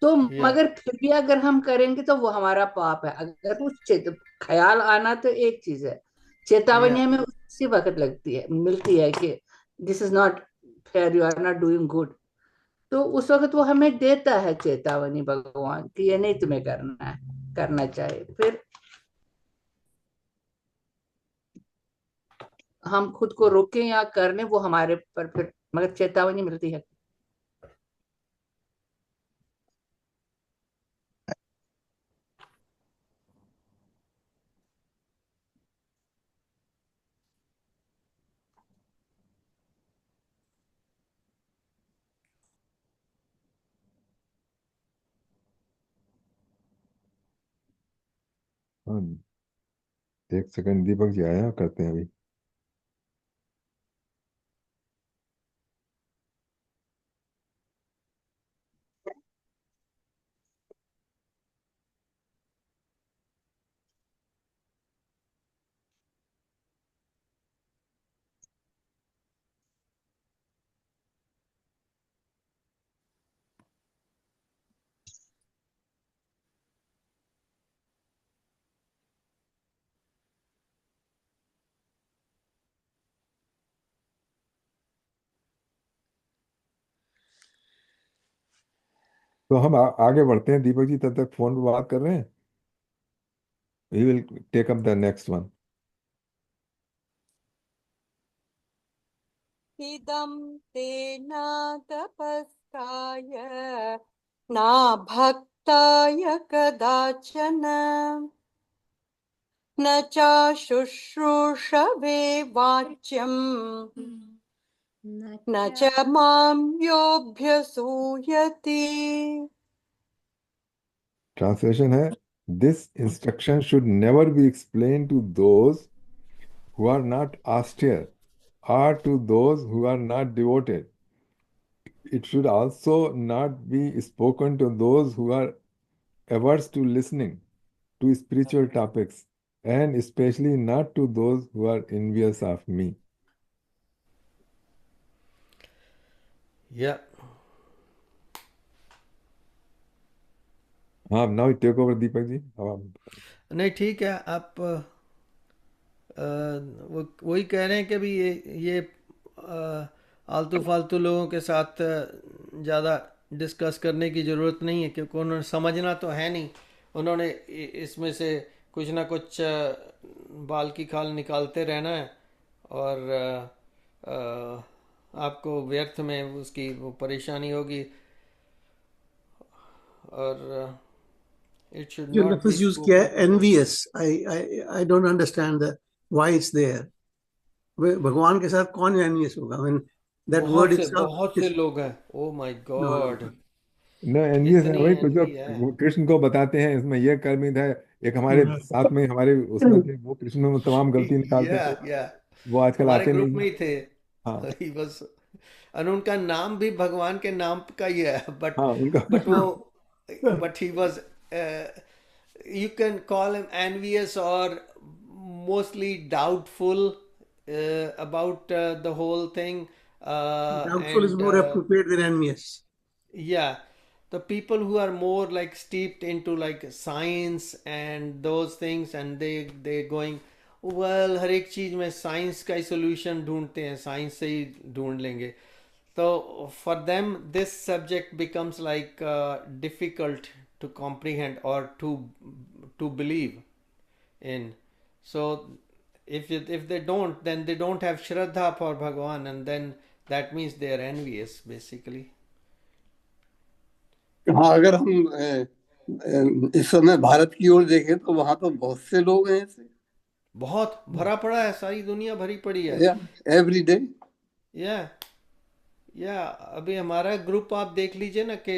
तो या मगर फिर भी अगर हम करेंगे तो वो हमारा पाप है। अगर वो ख्याल आना तो एक चीज है, या चेतावनी हमें उसी वक्त लगती है, मिलती है कि this is not fair, you are not doing good. तो उस वक्त वो हमें देता है चेतावनी, भगवान, कि ये नहीं तुम्हें करना है, करना चाहिए। फिर हम खुद को रोकें या कर लें, वो हमारे पर फिर मगर चेतावनी मिलती है। हाँ, एक सेकंड, दीपक जी आया, करते हैं अभी। तो हम आगे बढ़ते हैं। दीपक जी तब तक फोन पर बात कर रहे हैं। We will take up the next one. इदं तेन तपस्काय न भक्ताय कदाचन न चाशुश्रूषवे वाच्यम् न च मां योऽभ्यसूयति। ट्रांसलेशन है, this instruction should never be explain to those who are not austere or to those who are not devoted. It should also not be spoken to those who are averse to listening to spiritual topics, and especially not to those who are envious of me. Yeah. हाँ, now take over Deepak ji. अब आप। नहीं ठीक है, आप वो वही कह रहे हैं कि भी ये आलतू फालतू लोगों के साथ ज़्यादा डिस्कस करने की ज़रूरत नहीं है, क्योंकि उन्होंने समझना तो है नहीं। उन्होंने इसमें से कुछ ना कुछ बाल की खाल निकालते रहना है, और आपको व्यर्थ में उसकी वो परेशानी होगी। और इट शुड जो नॉट लफ्ज यूज किया है envious, I don't understand why it's there. भगवान के साथ कौन envious होगा? I mean, that word itself बहुत से is लोग हैं। ओ माय गॉड, न एनवियस है इतनी वही, कुछ एनवी है। वो कृष्ण को बताते हैं इसमें ये कर्मित है। एक हमारे साथ में हमारे उसमें थे, वो कृष्ण में तमाम गलती निकालते थे। या वो आजकल हमारे आते ग्रुप नहीं में हैं। ही थे। हाँ ही बस, और उनका नाम भी भगवान के नाम का ही है, हाँ उनका। But he was, you can call him envious or mostly doubtful about the whole thing, doubtful is and more appropriate than envious. yeah, the people who are more like steeped into like science and those things, and they going, well, हर एक चीज में science का ही solution ढूंढते हैं, science से ही ढूंढ लेंगे। तो for them this subject becomes like difficult to comprehend or to believe in. So if they don't, then they don't have shraddha for Bhagwan, and then that means they are envious basically. हाँ, अगर हम इस समय भारत की ओर देखें तो वहां तो बहुत से लोग हैं ऐसे। बहुत भरा पड़ा है, सारी दुनिया भरी पड़ी है। Every day. या अभी हमारा ग्रुप आप देख लीजिए ना कि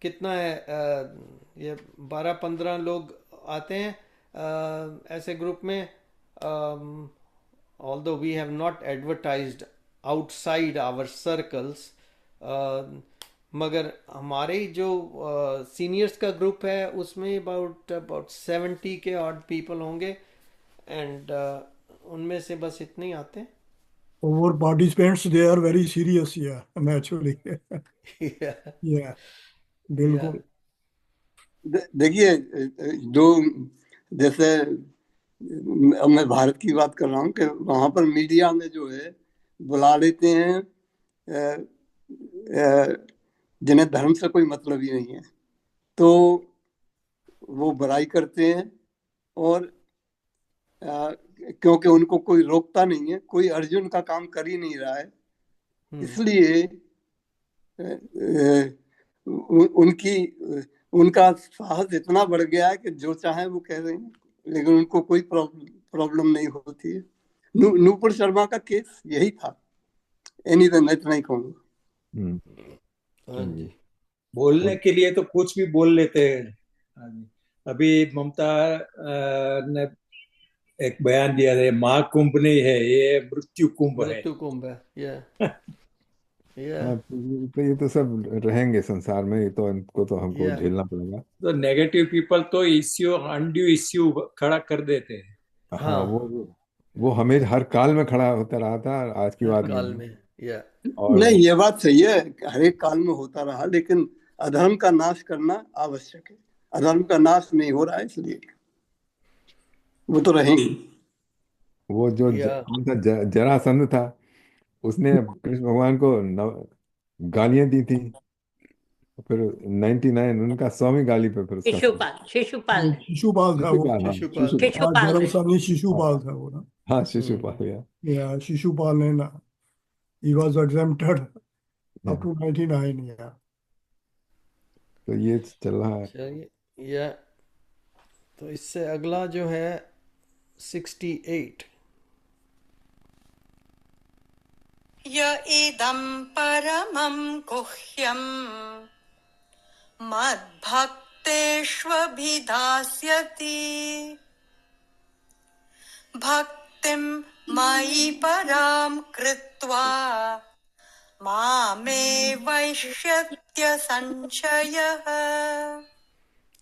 कितना है, ये 12-15 लोग आते हैं ऐसे ग्रुप में। Although we have not advertised outside our circles, मगर हमारे जो सीनियर्स का ग्रुप है उसमें अबाउट 70 के ऑड पीपल होंगे, एंड उनमें से बस इतने ही आते हैं। Our participants, they are very serious, yeah, naturally. Yeah. Yeah, बिल्कुल। देखिए, जो जैसे अब मैं भारत की बात कर रहा हूँ कि वहां पर मीडिया में जो है बुला लेते हैं जिन्हें धर्म से कोई मतलब ही नहीं है, तो वो बुराई करते हैं, और क्योंकि उनको कोई रोकता नहीं है, कोई अर्जुन का काम कर ही नहीं रहा है, इसलिए उनका साहस इतना बढ़ गया है कि जो चाहे वो कह रहे हैं, लेकिन उनको कोई प्रॉब्लम नहीं होती है। नूपुर शर्मा का केस यही था। एनीवे, मैं इतना ही कहूँगा। हाँ जी, बोलने के लिए तो कुछ भी बोल लेते हैं। अभी ममता ने एक बयान दिया है, महाकुंभ नहीं है ये, मृत्यु कुंभ है। मृत्यु कुंभ है। हाँ, तो ये तो सब रहेंगे संसार में, ये तो इनको तो हमको झेलना पड़ेगा। तो नेगेटिव पीपल तो इश्यू, अनड्यू इश्यू खड़ा कर देते हैं। हाँ, वो हमें हर काल में खड़ा होता रहा था, आज की बात काल नहीं। में और नहीं, ये बात सही है, हर एक काल में होता रहा, लेकिन अधर्म का नाश करना आवश्यक है। अधर्म का नाश नहीं हो रहा है, इसलिए वो तो रहेंगे। वो जो कौन था, जरासंध था, उसने कृष्ण भगवान को गालियां दी थी। फिर 99 उनका 100वीं गाली पे फिर उसका शिशुपाल शिशुपाल शिशुपाल था वो। शिशुपाल, हाँ शिशुपाल शिशुपाल, हाँ, शिशुपाल जरा है। सा नहीं, शिशुपाल था वो ना। हाँ शिशुपाल या या शिशुपाल ने ना, he was exempted या up to 99 या। तो ये चल रहा है। चलिए, या तो इससे अगला जो है 68। य इदं परमं गुह्यं मद्भक्तेष्वभिधास्यति भक्तिं मयि परां कृत्वा मामे वैष्यत्य संशयः।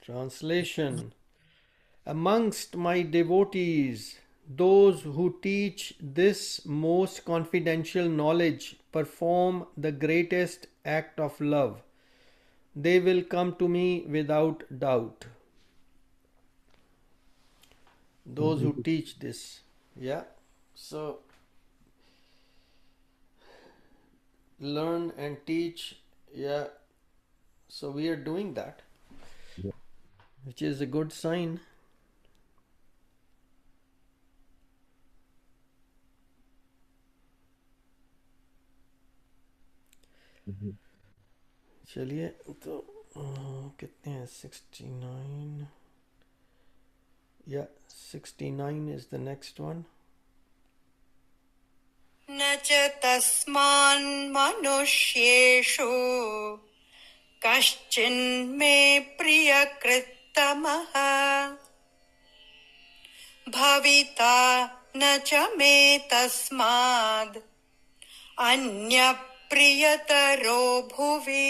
Translation: Amongst my devotees, those who teach this most confidential knowledge perform the greatest act of love. They will come to me without doubt. Those who teach this. Yeah. So, learn and teach. Yeah. So, we are doing that, which is a good sign. चलिए, तो कितने हैं? 69 या 69 is the next one. न च तस्मान् मनुष्येषु कश्चिन्मे प्रियकृत्तमः भविता न च मे तस्माद् अन्यप्रियतरो भुवि।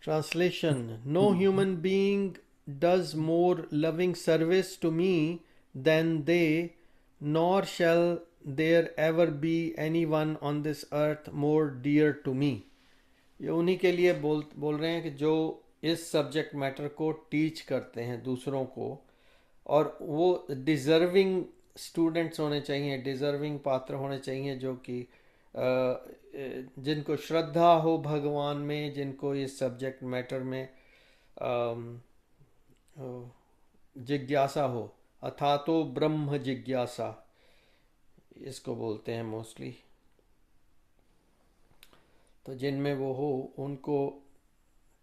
Translation: No human being does more loving service to me than they, nor shall there ever be anyone on this earth more dear to me. ये उन्हीं के लिए बोल रहे हैं कि जो इस सब्जेक्ट मैटर को टीच करते हैं दूसरों को, और वो डिज़र्विंग स्टूडेंट्स होने चाहिए, डिज़र्विंग पात्र होने चाहिए, जो कि जिनको श्रद्धा हो भगवान में, जिनको इस सब्जेक्ट मैटर में जिज्ञासा हो, अथा तो ब्रह्म जिज्ञासा इसको बोलते हैं मोस्टली। तो जिनमें वो हो उनको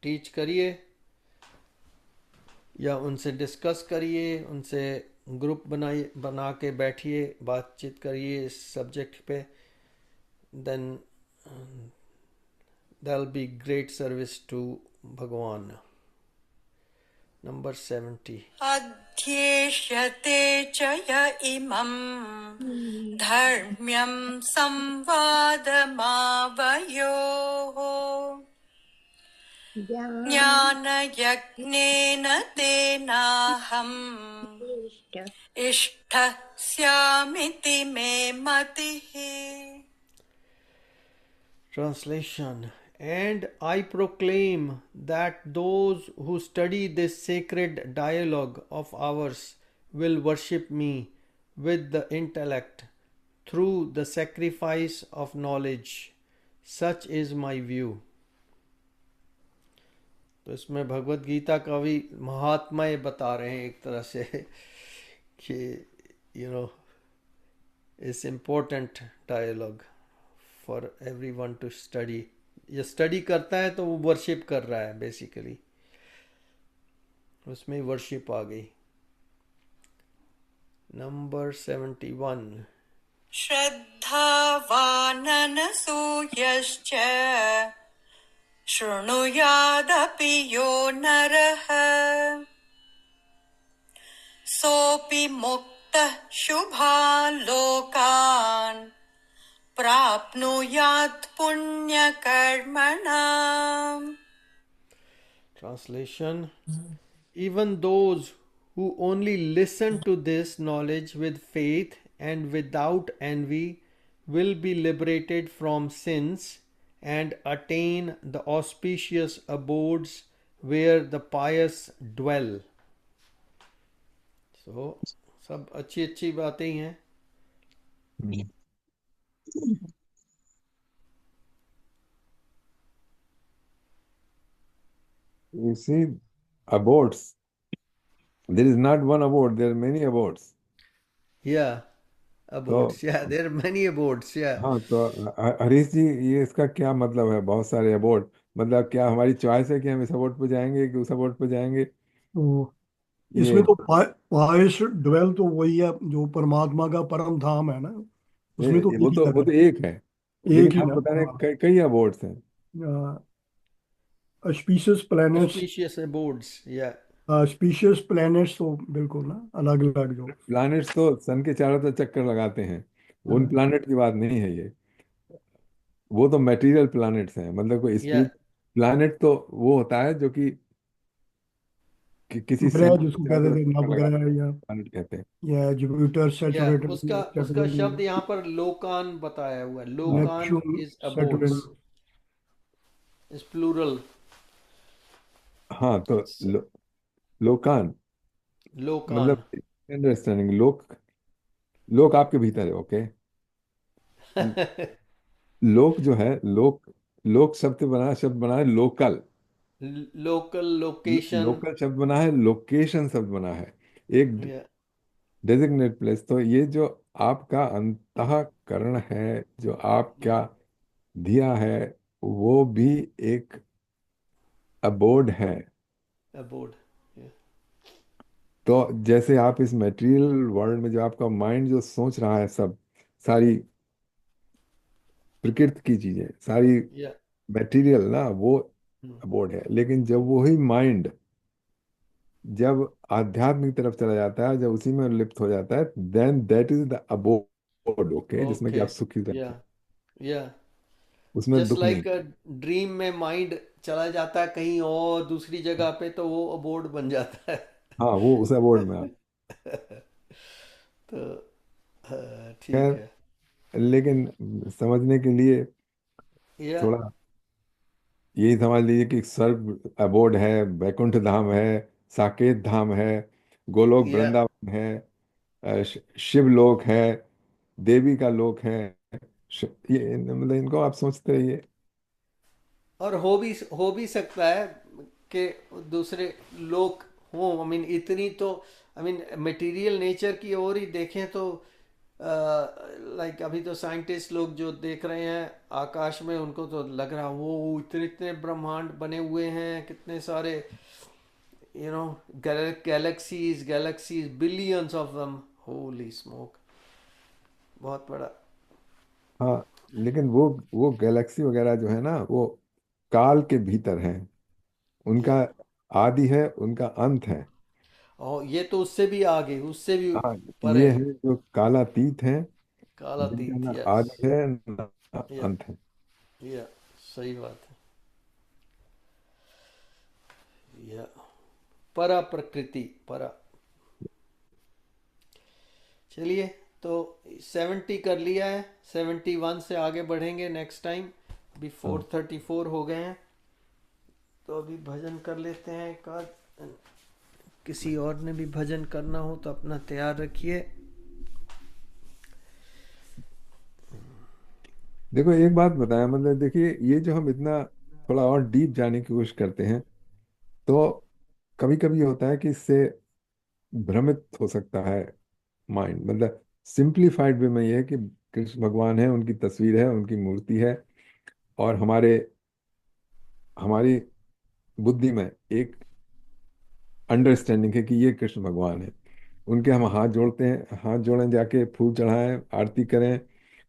टीच करिए या उनसे डिस्कस करिए, उनसे ग्रुप बना के बैठिए, बातचीत करिए इस सब्जेक्ट पे। Then there'll be great service to Bhagwan. Number 70। अध्येष्यते च य इमं धर्म्यं संवादमावयोः ज्ञानयज्ञेन तेनाहम् इष्टस्यामिति मे मतिः। Translation: And I proclaim that those who study this sacred dialogue of ours will worship me with the intellect through the sacrifice of knowledge. Such is my view. तो इसमें भगवत गीता का भी महात्म्य बता रहे हैं एक तरह से कि it's important dialogue for everyone to study. ये स्टडी करता है तो वो वर्शिप कर रहा है बेसिकली, उसमें वर्शिप आ गई। नंबर 71। श्रद्धावाननसूयश्च शृणुयादपि यो नरः सोऽपि मुक्तः शुभान् लोकान् प्राप्नुयात् पुण्यकर्मणाम्। Translation: Even those who only listen to this knowledge with faith and without envy will be liberated from sins and attain the auspicious abodes where the pious dwell. So, सब अच्छी अच्छी बातें ही हैं। you see aborts. There is not one abort, there are many aborts. Yeah, तो aborts. Yeah, there are many aborts. Yeah. हाँ, तो हरीश जी, ये इसका क्या मतलब है, बहुत सारे अबोर्ड? मतलब क्या हमारी चॉइस है कि हम इस अबोर्ड पे जाएंगे कि उस अबोर्ड पे जाएंगे? तो इसमें ये तो पायश ड्वेल तो वही है जो परमात्मा का परम धाम है ना, उसमें तो एक ही वो तो जगह एक है, है, एक लेकिन ही आप ना। बता रहे हैं कई अबोर्ड्स हैं। Species planets, Auspicious aborts. Yeah. Species planets तो बिल्कुल ना अलग अलग जो। प्लैनेट्स तो सन के चारों तरफ चक्कर लगाते हैं, उन हाँ, प्लैनेट की बात नहीं है ये। वो तो मटेरियल प्लैनेट्स हैं, मतलब कोई Yeah. स्पिरिट प्लैनेट तो वो होता है जो कि किसी ग्रह सेंटर के जिसको चारों कहते तरफ थे चक्कर लगाता नवग्रह है, या प्लैनेट कहते हैं। Jupiter, Yeah. सैटर्न, उसका शब्द यहाँ पर लोकान बताया हुआ है. हाँ लोकान Neptune, is Saturn. abodes. Is plural. हाँ, तो लोकान Lokan. मतलब अंडरस्टैंडिंग, लोक, लोक आपके भीतर है, ओके। लोक जो है, लोक शब्द बना है लोकल। Local location. लोकल शब्द बना है, लोकेशन शब्द बना है, एक Yeah. Designate place. तो ये जो आपका अंतःकरण है, जो आप क्या Yeah. दिया है, वो भी एक अबोर्ड है। Abode. Yeah. तो जैसे आप इस मटेरियल वर्ल्ड में जो आपका माइंड जो सोच रहा है, सब सारी प्रकृति की चीजें सारी Yeah. मटेरियल ना, वो Hmm. अबोर्ड है। लेकिन जब वही माइंड जब आध्यात्मिक तरफ चला जाता है, जब उसी में लिप्त हो जाता है, then that is the abode, okay, जिसमें कि आप Okay. सुखी रहते Yeah. हैं, Yeah. उसमें जस्ट दुख नहीं। लाइक ड्रीम में माइंड चला जाता है कहीं और दूसरी जगह पे तो वो अबोर्ड बन जाता है. हाँ, वो उस अबोर्ड में आप। तो ठीक खैर, है. लेकिन समझने के लिए या थोड़ा यही समझ लीजिए कि स्वर्ग अबोर्ड है, वैकुंठ धाम है, साकेत धाम है, गोलोक या वृंदावन है, शिव लोक है, देवी का लोक है। ये मतलब इनको आप सोचते रहिए। और हो भी सकता है कि दूसरे लोग हों. आई मीन इतनी तो आई मीन मटेरियल नेचर की ओर ही देखें तो लाइक अभी तो साइंटिस्ट लोग जो देख रहे हैं आकाश में उनको तो लग रहा वो इतने इतने ब्रह्मांड बने हुए हैं, कितने सारे you know galaxies billions of them. Holi smoke, बहुत बड़ा. हाँ, लेकिन वो गैलेक्सी वगैरह जो है ना, वो काल के भीतर हैं, उनका या आदि है, उनका अंत है। और ये तो उससे भी आगे, उससे भी हाँ, परे ये है. है जो कालातीत हैं, जिनका कालातीत. ना यस. आदि है ना या अंत है। या सही बात है. या परा प्रकृति परा. चलिए, तो 70 कर लिया है, 71 से आगे बढ़ेंगे नेक्स्ट टाइम. अभी हाँ, 434 हो गए हैं, तो अभी भजन कर लेते हैं एक आध. किसी और ने भी भजन करना हो तो अपना तैयार रखिए. देखो एक बात बताया, मतलब देखिए, ये जो हम इतना थोड़ा और डीप जाने की कोशिश करते हैं, तो कभी कभी होता है कि इससे भ्रमित हो सकता है माइंड। मतलब सिंप्लीफाइड वे में ये है कि कृष्ण भगवान है, उनकी तस्वीर है, उनकी मूर्ति है, और हमारी बुद्धि में एक अंडरस्टैंडिंग है कि ये कृष्ण भगवान है। उनके हम हाथ जोड़ते हैं, हाथ जोड़ें, जाके फूल चढ़ाएं, आरती करें,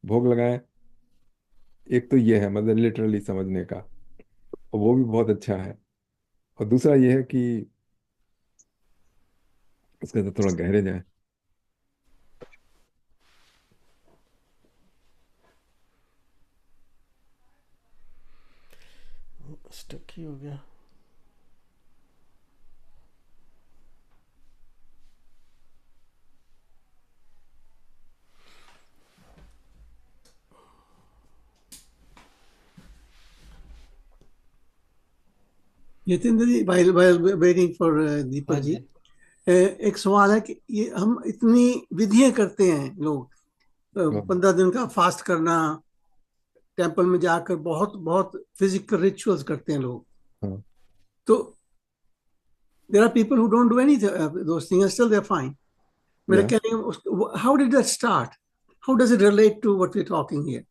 भोग लगाएं। एक तो ये है मतलब लिटरली समझने का, और वो भी बहुत अच्छा है। और दूसरा ये है कि उसके अंदर थोड़ा गहरे जाएं। स्टक ही हो गया. जितेंद्र जी, while waiting for दीपक हाँ जी, जी. एक सवाल है कि ये हम इतनी विधियां करते हैं लोग, हाँ, 15 दिन का फास्ट करना, टेम्पल में जाकर बहुत बहुत फिजिकल रिचुअल्स करते हैं लोग। हाँ, तो there are people who don't do any those things and still they're fine. मेरे Yeah. कहने का, how did that start? How does it relate to what we're talking here?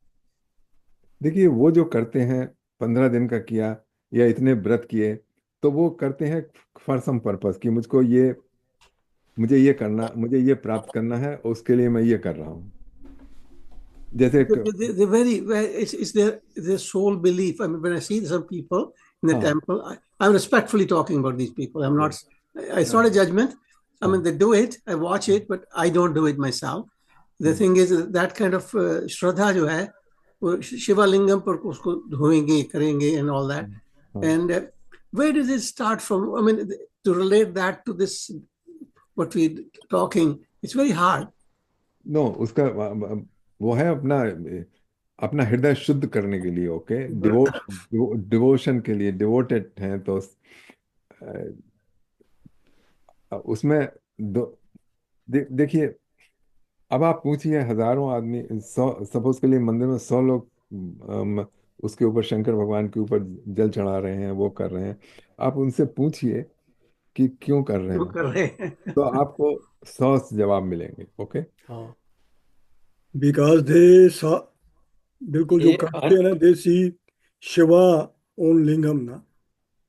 देखिए, वो जो करते हैं 15 दिन का किया या इतने व्रत किए, तो वो करते हैं फॉर सम पर्पस कि मुझे ये करना, मुझे ये प्राप्त करना है, उसके लिए मैं ये कर रहा हूँ। जैसे It's their sole belief. I mean, when I see some people in the हाँ, temple, I'm respectfully talking about these people. I'm not. It's not a judgment. I mean, हाँ, they do it. I watch it, but I don't do it myself. The thing is that kind of श्रद्धा जो है, वो शिवलिंगम पर उसको धोएंगे, करेंगे, and all that. हाँ। And where does it start from? I mean, to relate that to this, what we talking, it's very hard. No, उसका वो है अपना हृदय शुद्ध करने के लिए, ओके, डिवोशन के लिए, डिवोटेड हैं, तो उसमें देखिए, अब आप पूछिए, हजारों आदमी, सपोज के लिए मंदिर में 100 लोग उसके ऊपर, शंकर भगवान के ऊपर जल चढ़ा रहे हैं, वो कर रहे हैं, आप उनसे पूछिए कि क्यों कर रहे हैं, तो आपको 100 जवाब मिलेंगे, ओके। हाँ, बिकॉज दे बिल्कुल जो करते हैं ना, दे सी शिवा ओन लिंगम ना,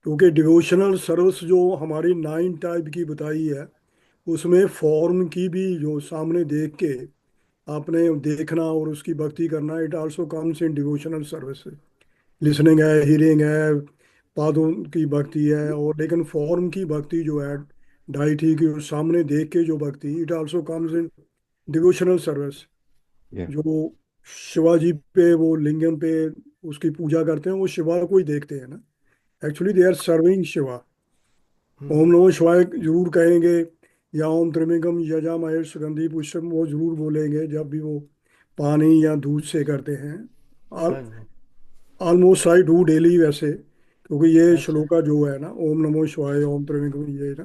क्योंकि डिवोशनल सर्विस जो हमारी 9 टाइप की बताई है, उसमें फॉर्म की भी जो सामने देख के आपने देखना और उसकी भक्ति करना, it also comes in devotional service. Listening है, हियरिंग है, पादों की भक्ति है, और लेकिन फॉर्म की भक्ति जो है, डाइटी की उस सामने देख के जो भक्ति, it also comes in devotional service. जो शिवाजी पे, वो लिंगम पे उसकी पूजा करते हैं, वो शिवा को ही देखते हैं ना, actually they are serving Shiva. ओम नमः शिवाय जरूर कहेंगे, या ओम त्रिमिकम यजामहे सुगंधि पुष्पम, वो जरूर बोलेंगे जब भी वो पानी या दूध से करते हैं। ऑलमोस्ट आई डू डेली वैसे, क्योंकि ये श्लोका जो है ना, ओम नमो शिवाय ओम त्रिमिकम, ये ना,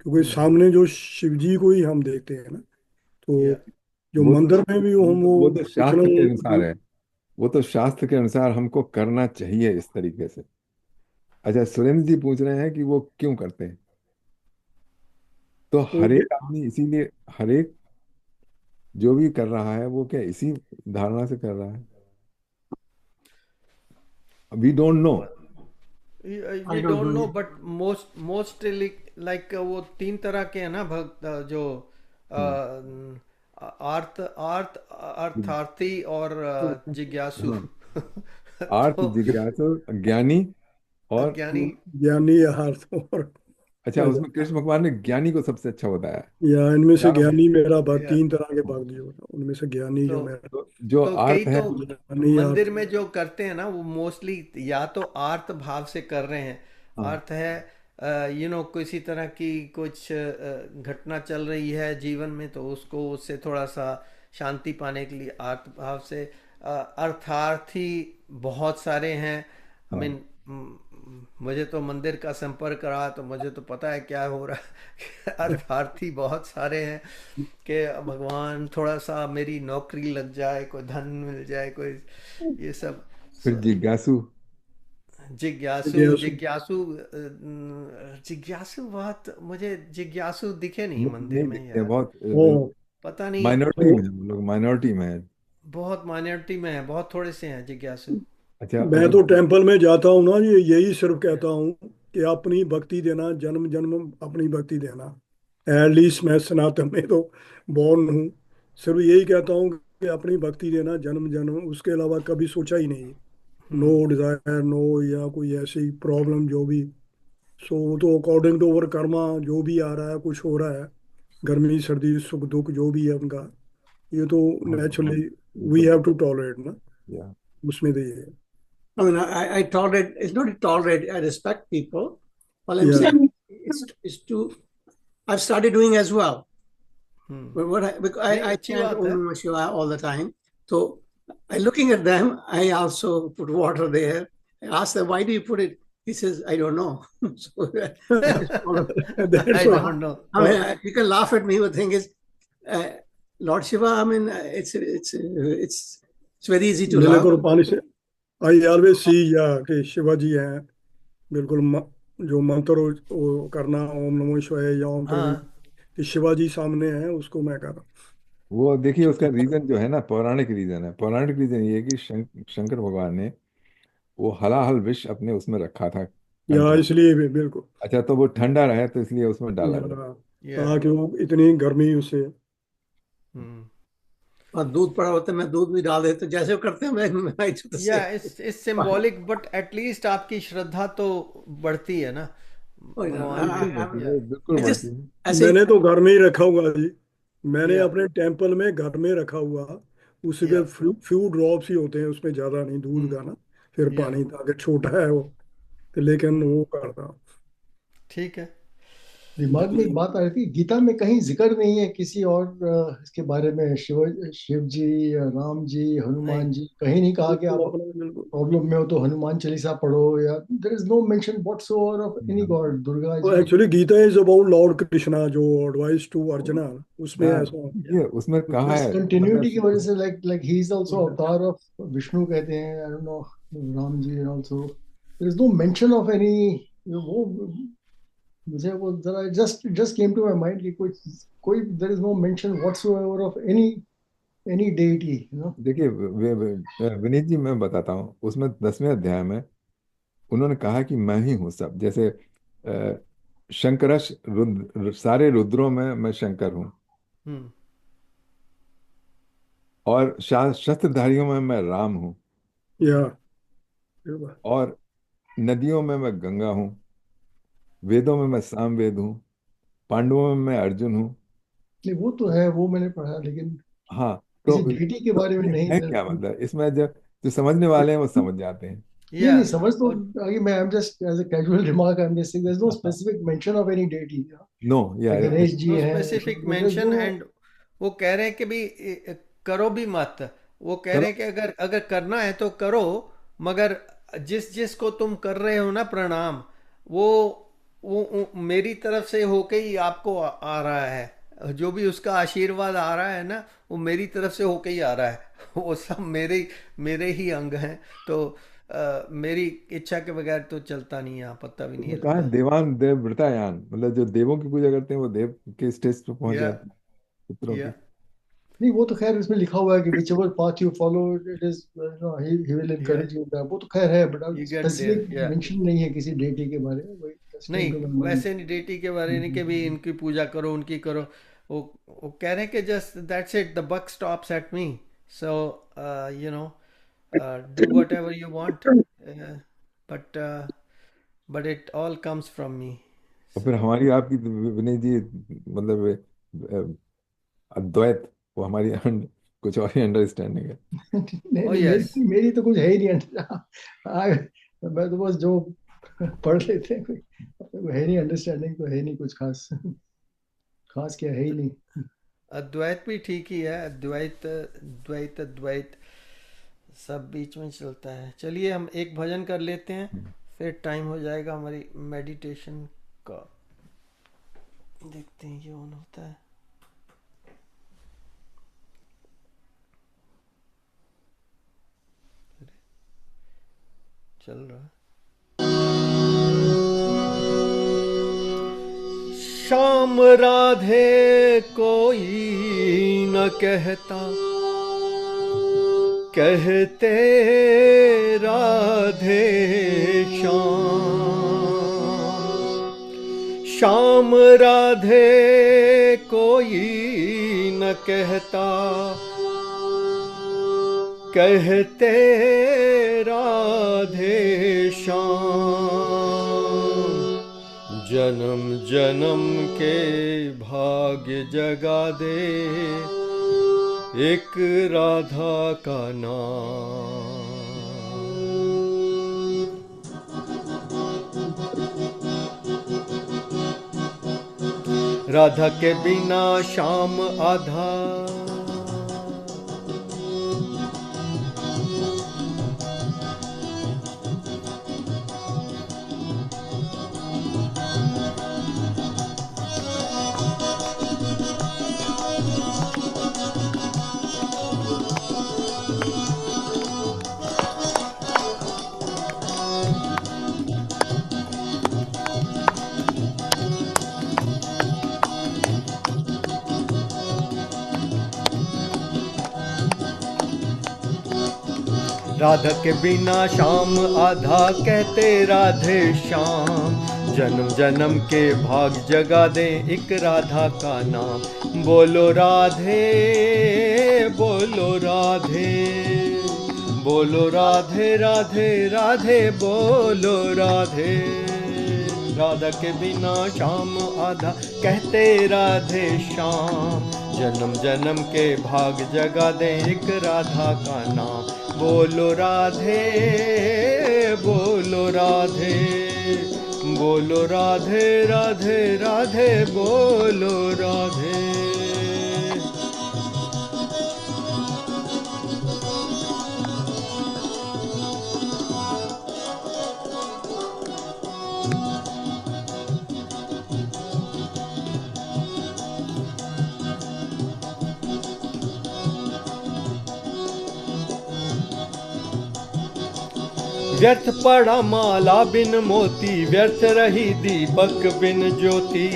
क्योंकि सामने जो शिव जी को ही हम देखते हैं ना, तो जो मंदिर में भी हम वो तो शास्त्र के अनुसार है, वो तो शास्त्र के अनुसार हमको करना चाहिए इस तरीके से। अच्छा, सुरेंद्र जी पूछ रहे हैं कि वो क्यों करते हैं, तो हर एक आदमी, इसीलिए हर एक जो भी कर रहा है, वो क्या इसी धारणा से कर रहा है? We don't know, we don't know, but mostly like वो 3 तरह के हैं ना भक्त, जो अर्थार्थी और जिज्ञासु। अर्थ, जिज्ञासु, ज्ञानी और ज्ञानी अर्थ। और अच्छा, उसमें कृष्ण भगवान ने ज्ञानी को सबसे अच्छा बताया, या इनमें से ज्ञानी मेरा भक्त, 3 तरह के भक्त जो, उनमें से ज्ञानी जो मेरा, जो अर्थ है, मंदिर में जो करते हैं ना, वो मोस्टली या तो आर्त भाव से कर रहे हैं। अर्थ है किसी तरह की कुछ घटना चल रही है जीवन में, तो उससे थोड़ा सा शांति पाने के लिए आर्त भाव से। अर्थार्थी बहुत सारे हैं। आई मीन, मुझे तो मंदिर का संपर्क रहा, तो मुझे तो पता है क्या हो रहा है। अर्थार्थी बहुत सारे हैं कि भगवान थोड़ा सा मेरी नौकरी लग जाए, कोई धन मिल जाए, कोई ये सब। फिर जिज्ञासु बहुत, मुझे जिज्ञासु दिखे नहीं मंदिर में यार, बहुत पता नहीं, माइनॉरिटी में हम लोग, माइनॉरिटी में है, बहुत माइनॉरिटी में है, बहुत थोड़े से हैं जिज्ञासु। अच्छा, मैं तो टेम्पल में जाता हूँ ना, यही सिर्फ कहता हूँ कि अपनी भक्ति देना, जन्म जन्म अपनी भक्ति देना। एटलीस्ट मैं सनातन में तो बॉर्न हूँ, सिर्फ यही कहता हूँ कि अपनी भक्ति देना जन्म जन्म, उसके अलावा कभी सोचा ही नहीं। नो डिजायर, नो या कोई ऐसी प्रॉब्लम जो भी, सो तो अकॉर्डिंग टू ओवर कर्मा जो भी आ रहा है, कुछ हो रहा है, गर्मी सर्दी सुख दुख जो भी है उनका, ये तो naturally we have to tolerate ना, उसमें तो ये है। I mean, I tolerate, it's not tolerate, I respect people. Well, I'm saying it's to, I've started doing as well. But because I chant Om Namah Shivaya all the time. So I looking at them, I also put water there. I ask them, why do you put it? He says, I don't know. So, I don't know. I mean, you can laugh at me, but the thing is, Lord Shiva, I mean, it's very easy to love. I always see कि शिवाजी हैं, बिल्कुल जो मंत्र वो करना, ओम नमो शिवाय या ओम हाँ कि शिवाजी सामने है, उसको मैं कर रहा हूँ। वो देखिए उसका रीजन जो है ना, पौराणिक रीजन है। पौराणिक रीजन ये है कि शंकर भगवान ने वो हलाहल विष अपने उसमें रखा था या कंठ में। इसलिए भी बिल्कुल। अच्छा, तो वो ठंडा रहे तो इसलिए उसमें डाला गया। हाँ, या कहा कि वो इतनी गर्मी उसे। हम्म और दूध पड़ा होता है, मैं दूध भी डाल देता, जैसे वो करते हैं मैं तो या से इस सिंबॉलिक, बट एटलीस्ट आपकी श्रद्धा तो बढ़ती है ना भगवान बिल्कुल में। बढ़ती या है, बिल्कुल जस्ट बढ़ती है। ऐसे मैंने तो घर में ही रखा हुआ जी। मैंने या अपने टेम्पल में घर में रखा हुआ, उसी पे या फ्यू ड्रॉप्स ही होते हैं, उसमें ज्यादा नहीं दूध का ना, फिर या पानी, ताकि छोटा है वो, तो लेकिन वो करता हूँ। ठीक है। दिमाग में एक बात आ रही थी, गीता में कहीं जिक्र नहीं है किसी और इसके बारे में, शिव जी या राम जी, नहीं हनुमान जी, कहीं नहीं कहा कि बिल्कुल आप अपना बिल्कुल। प्रॉब्लम में हो तो हनुमान चालीसा पढ़ो, या there is no mention whatsoever of any हाँ गॉड, दुर्गा तो जी। Actually Gita is about lord Krishna, जो एडवाइस टू अर्जुना, उसमें हाँ, ऐसा या देखिए उसमें तो कहा इस है कंटिन्यूटी की वजह मतलब। से like he is also avatar of Vishnu कहते हैं, I don't know, Ram ji also, there is no mention of any, वो मुझे वो जरा just just came to my mind कि कोई कोई there is no mention whatsoever of any deity, you know. देखिए विनीत जी, मैं बताता हूँ, उसमें 10वें अध्याय में उन्होंने कहा कि मैं ही हूँ सब। जैसे शंकरश रुद्र, सारे रुद्रों में मैं शंकर हूँ। हम्म और शस्त्रधारियों में मैं राम हूँ। या और नदियों में मैं गंगा हूँ। वेदों में मैं सामवेद हूँ। पांडवों में मैं अर्जुन हूँ। नहीं वो तो है, वो मैंने पढ़ा, लेकिन हाँ, किसी तो डेटी के बारे में नहीं है है। क्या मतलब इसमें, जो समझने वाले हैं वो समझ जाते हैं। नहीं या नहीं समझ तो और आगे, मैं I am just as a casual remark, I am just saying there is no specific mention of any deity. No यार, गणेश जी नो हैं, specific there is mention, no. And वो कह रहे हैं कि भी करो भी मत। वो कह रहे करो। हैं कि अगर अगर करना है तो करो, मगर जिस जिस को तुम कर रहे हो ना प्रणाम, वो वो मेरी तरफ से होके ही आपको आ रहा है। जो भी उसका आशीर्वाद आ रहा है ना, वो मेरी तरफ से होके ही आ रहा है। वो सब मेरे ही अंग हैं। तो मेरी इच्छा के बगैर तो चलता नहीं है, यहाँ पत्ता भी नहीं उसमें कहा है हिलता। देवान देव वृतायान, मतलब जो देवों की पूजा करते हैं वो देव के स्टेज पे पहुंच या जाते हैं, पितरों या की। नहीं वो तो खैर इसमें लिखा हुआ है कि whichever path you follow it is, he will या एनकरेज यू, वो तो खैर है, but you get there. Specific या मेंशन नहीं है किसी डेटी के बारे में, वही जस्ट केम नहीं, टू माय वैसे नहीं डेटी के बारे में कि भी माइंड। इनकी पूजा करो, उनकी करो। वो कह रहे हैं कि just that's it, the buck stops at me. So you know, do whatever you want, but but it all comes from me. और फिर सो हमारी आपकी तो विनय जी, मतलब अद्वैत, वो हमारी कुछ और ही अंडरस्टैंडिंग है। नहीं ओ नहीं, यस। मेरी मेरी तो कुछ है ही नहीं। मैं तो बस जो पढ़ लेते हैं, कोई है नहीं, अंडरस्टैंडिंग तो है नहीं कुछ खास, खास क्या है ही नहीं। अद्वैत भी ठीक ही है, अद्वैत द्वैत अद्वैत सब बीच में चलता है। चलिए हम एक भजन कर लेते हैं, फिर टाइम हो जाएगा हमारी मेडिटेशन का। देखते हैं ये ऑन होता है। चल रहा है। श्याम राधे कोई न कहता, कहते राधे श्याम। श्याम राधे कोई न कहता, कहते राधे श्याम। जन्म जन्म के भाग्य जगा दे एक राधा का नाम। राधा के बिना श्याम आधा, राधा के बिना श्याम आधा कहते राधे श्याम। जन्म जन्म के भाग जगा दे एक राधा का नाम। बोलो राधे बोलो राधे, बोलो राधे राधे राधे बोलो राधे। राधा के बिना श्याम आधा कहते राधे श्याम। जन्म जन्म के भाग जगा दे एक राधा का नाम। बोलो राधे बोलो राधे, बोलो राधे राधे राधे बोलो राधे। व्यर्थ पड़ा माला बिन मोती, व्यर्थ रही दीपक बिन ज्योति।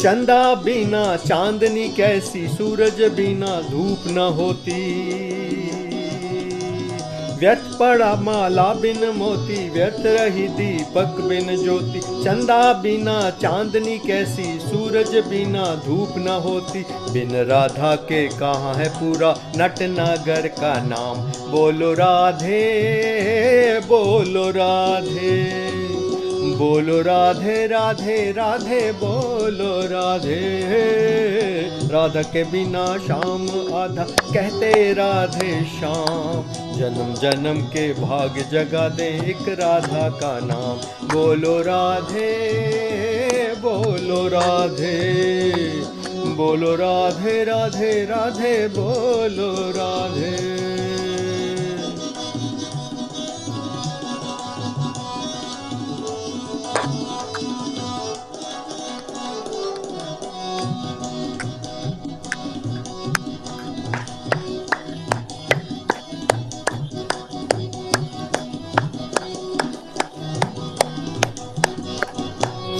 चंदा बिना चांदनी कैसी, सूरज बिना धूप न होती। व्यर्थ पड़ा माला बिन मोती, व्यर्थ रही दीपक बिन ज्योति। चंदा बिना चांदनी कैसी, सूरज बिना धूप न होती। बिन राधा के कहाँ है पूरा नटनगर का नाम। बोलो राधे बोलो राधे, बोलो राधे राधे राधे बोलो राधे। राधा के बिना श्याम आधा कहते राधे श्याम। जन्म जन्म के भाग जगा दे एक राधा का नाम। बोलो राधे बोलो राधे, बोलो राधे राधे राधे बोलो राधे।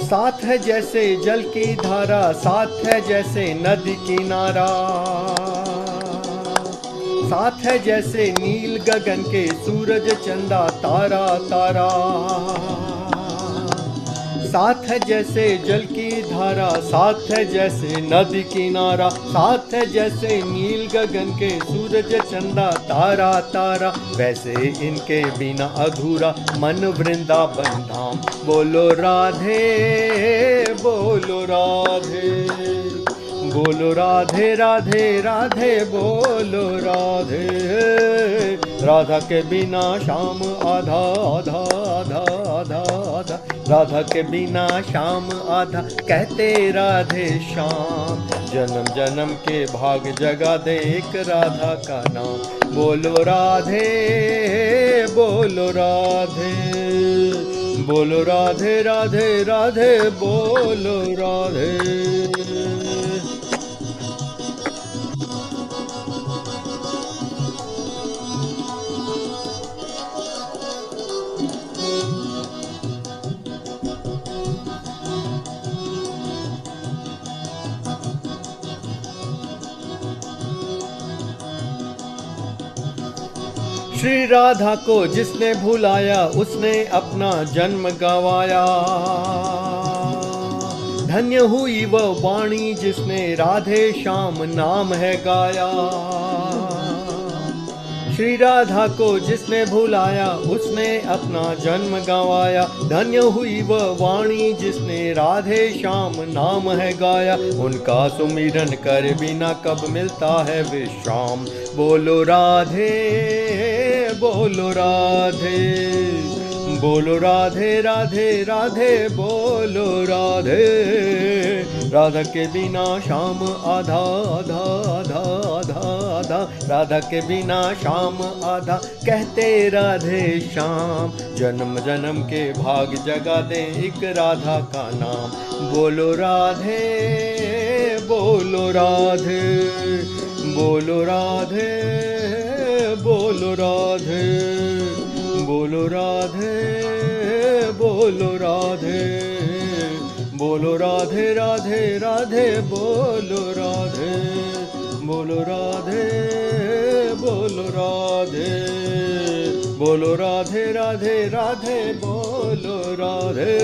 साथ है जैसे जल की धारा, साथ है जैसे नदी किनारा। साथ है जैसे नील गगन के सूरज चंदा तारा तारा। साथ है जैसे जल की धारा, साथ है जैसे नदी किनारा। साथ है जैसे नील गगन के सूरज चंदा तारा तारा। वैसे इनके बिना अधूरा मन वृंदावन धाम। बोलो राधे बोलो राधे, बोलो राधे राधे राधे बोलो राधे। राधा के बिना श्याम आधा आधा आधा आधा आधा। राधा के बिना श्याम आधा कहते राधे श्याम। जन्म जन्म के भाग जगा दे एक राधा का नाम। बोलो राधे बोलो राधे, बोलो राधे राधे राधे बोलो राधे। श्री राधा को जिसने भुलाया उसने अपना जन्म गवाया। धन्य हुई वह वाणी जिसने राधे श्याम नाम है गाया। श्री राधा को जिसने भुलाया उसने अपना जन्म गवाया। धन्य हुई वह वाणी जिसने राधे श्याम नाम है गाया। उनका सुमिरन कर बिना कब मिलता है विश्राम। बोलो राधे बोलो राधे, बोलो राधे राधे राधे बोलो राधे। राधा के बिना श्याम आधा आधा आधा आधा आधा। राधा के बिना श्याम आधा कहते राधे श्याम। जन्म जन्म के भाग जगा दे एक राधा का नाम। बोलो राधे बोलो राधे, बोलो राधे बोलो राधे, बोलो राधे बोलो राधे, बोलो राधे राधे राधे बोलो राधे, बोलो राधे बोलो राधे बोलो राधे राधे राधे बोलो राधे।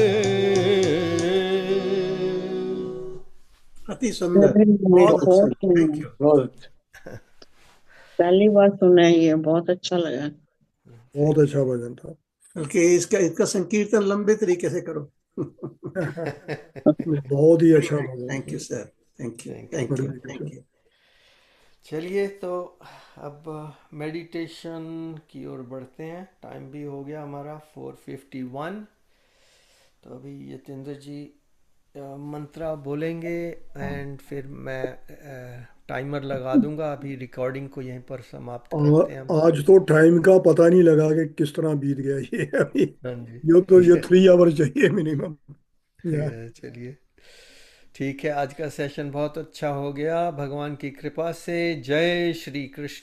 अति सुंदर, बहुत अच्छा, थैंक यू। बहुत पहली बार सुना है ये, बहुत अच्छा लगा। बहुत अच्छा भजन था। बल्कि इसका संकीर्तन लंबे तरीके से करो। बहुत ही अच्छा भजन। Thank you sir, thank you, Thank thank you, you. Thank you. चलिए तो अब मेडिटेशन की ओर बढ़ते हैं। टाइम भी हो गया हमारा 4:51। तो अभी यतेंद्र जी मंत्र बोलेंगे एंड फिर मैं टाइमर लगा दूंगा। अभी रिकॉर्डिंग को यहीं पर समाप्त करते हैं हम। आज तो टाइम का पता नहीं लगा कि किस तरह बीत गया ये अभी। हाँ जी। ये 3 आवर चाहिए मिनिमम। चलिए ठीक है, आज का सेशन बहुत अच्छा हो गया भगवान की कृपा से। जय श्री कृष्ण।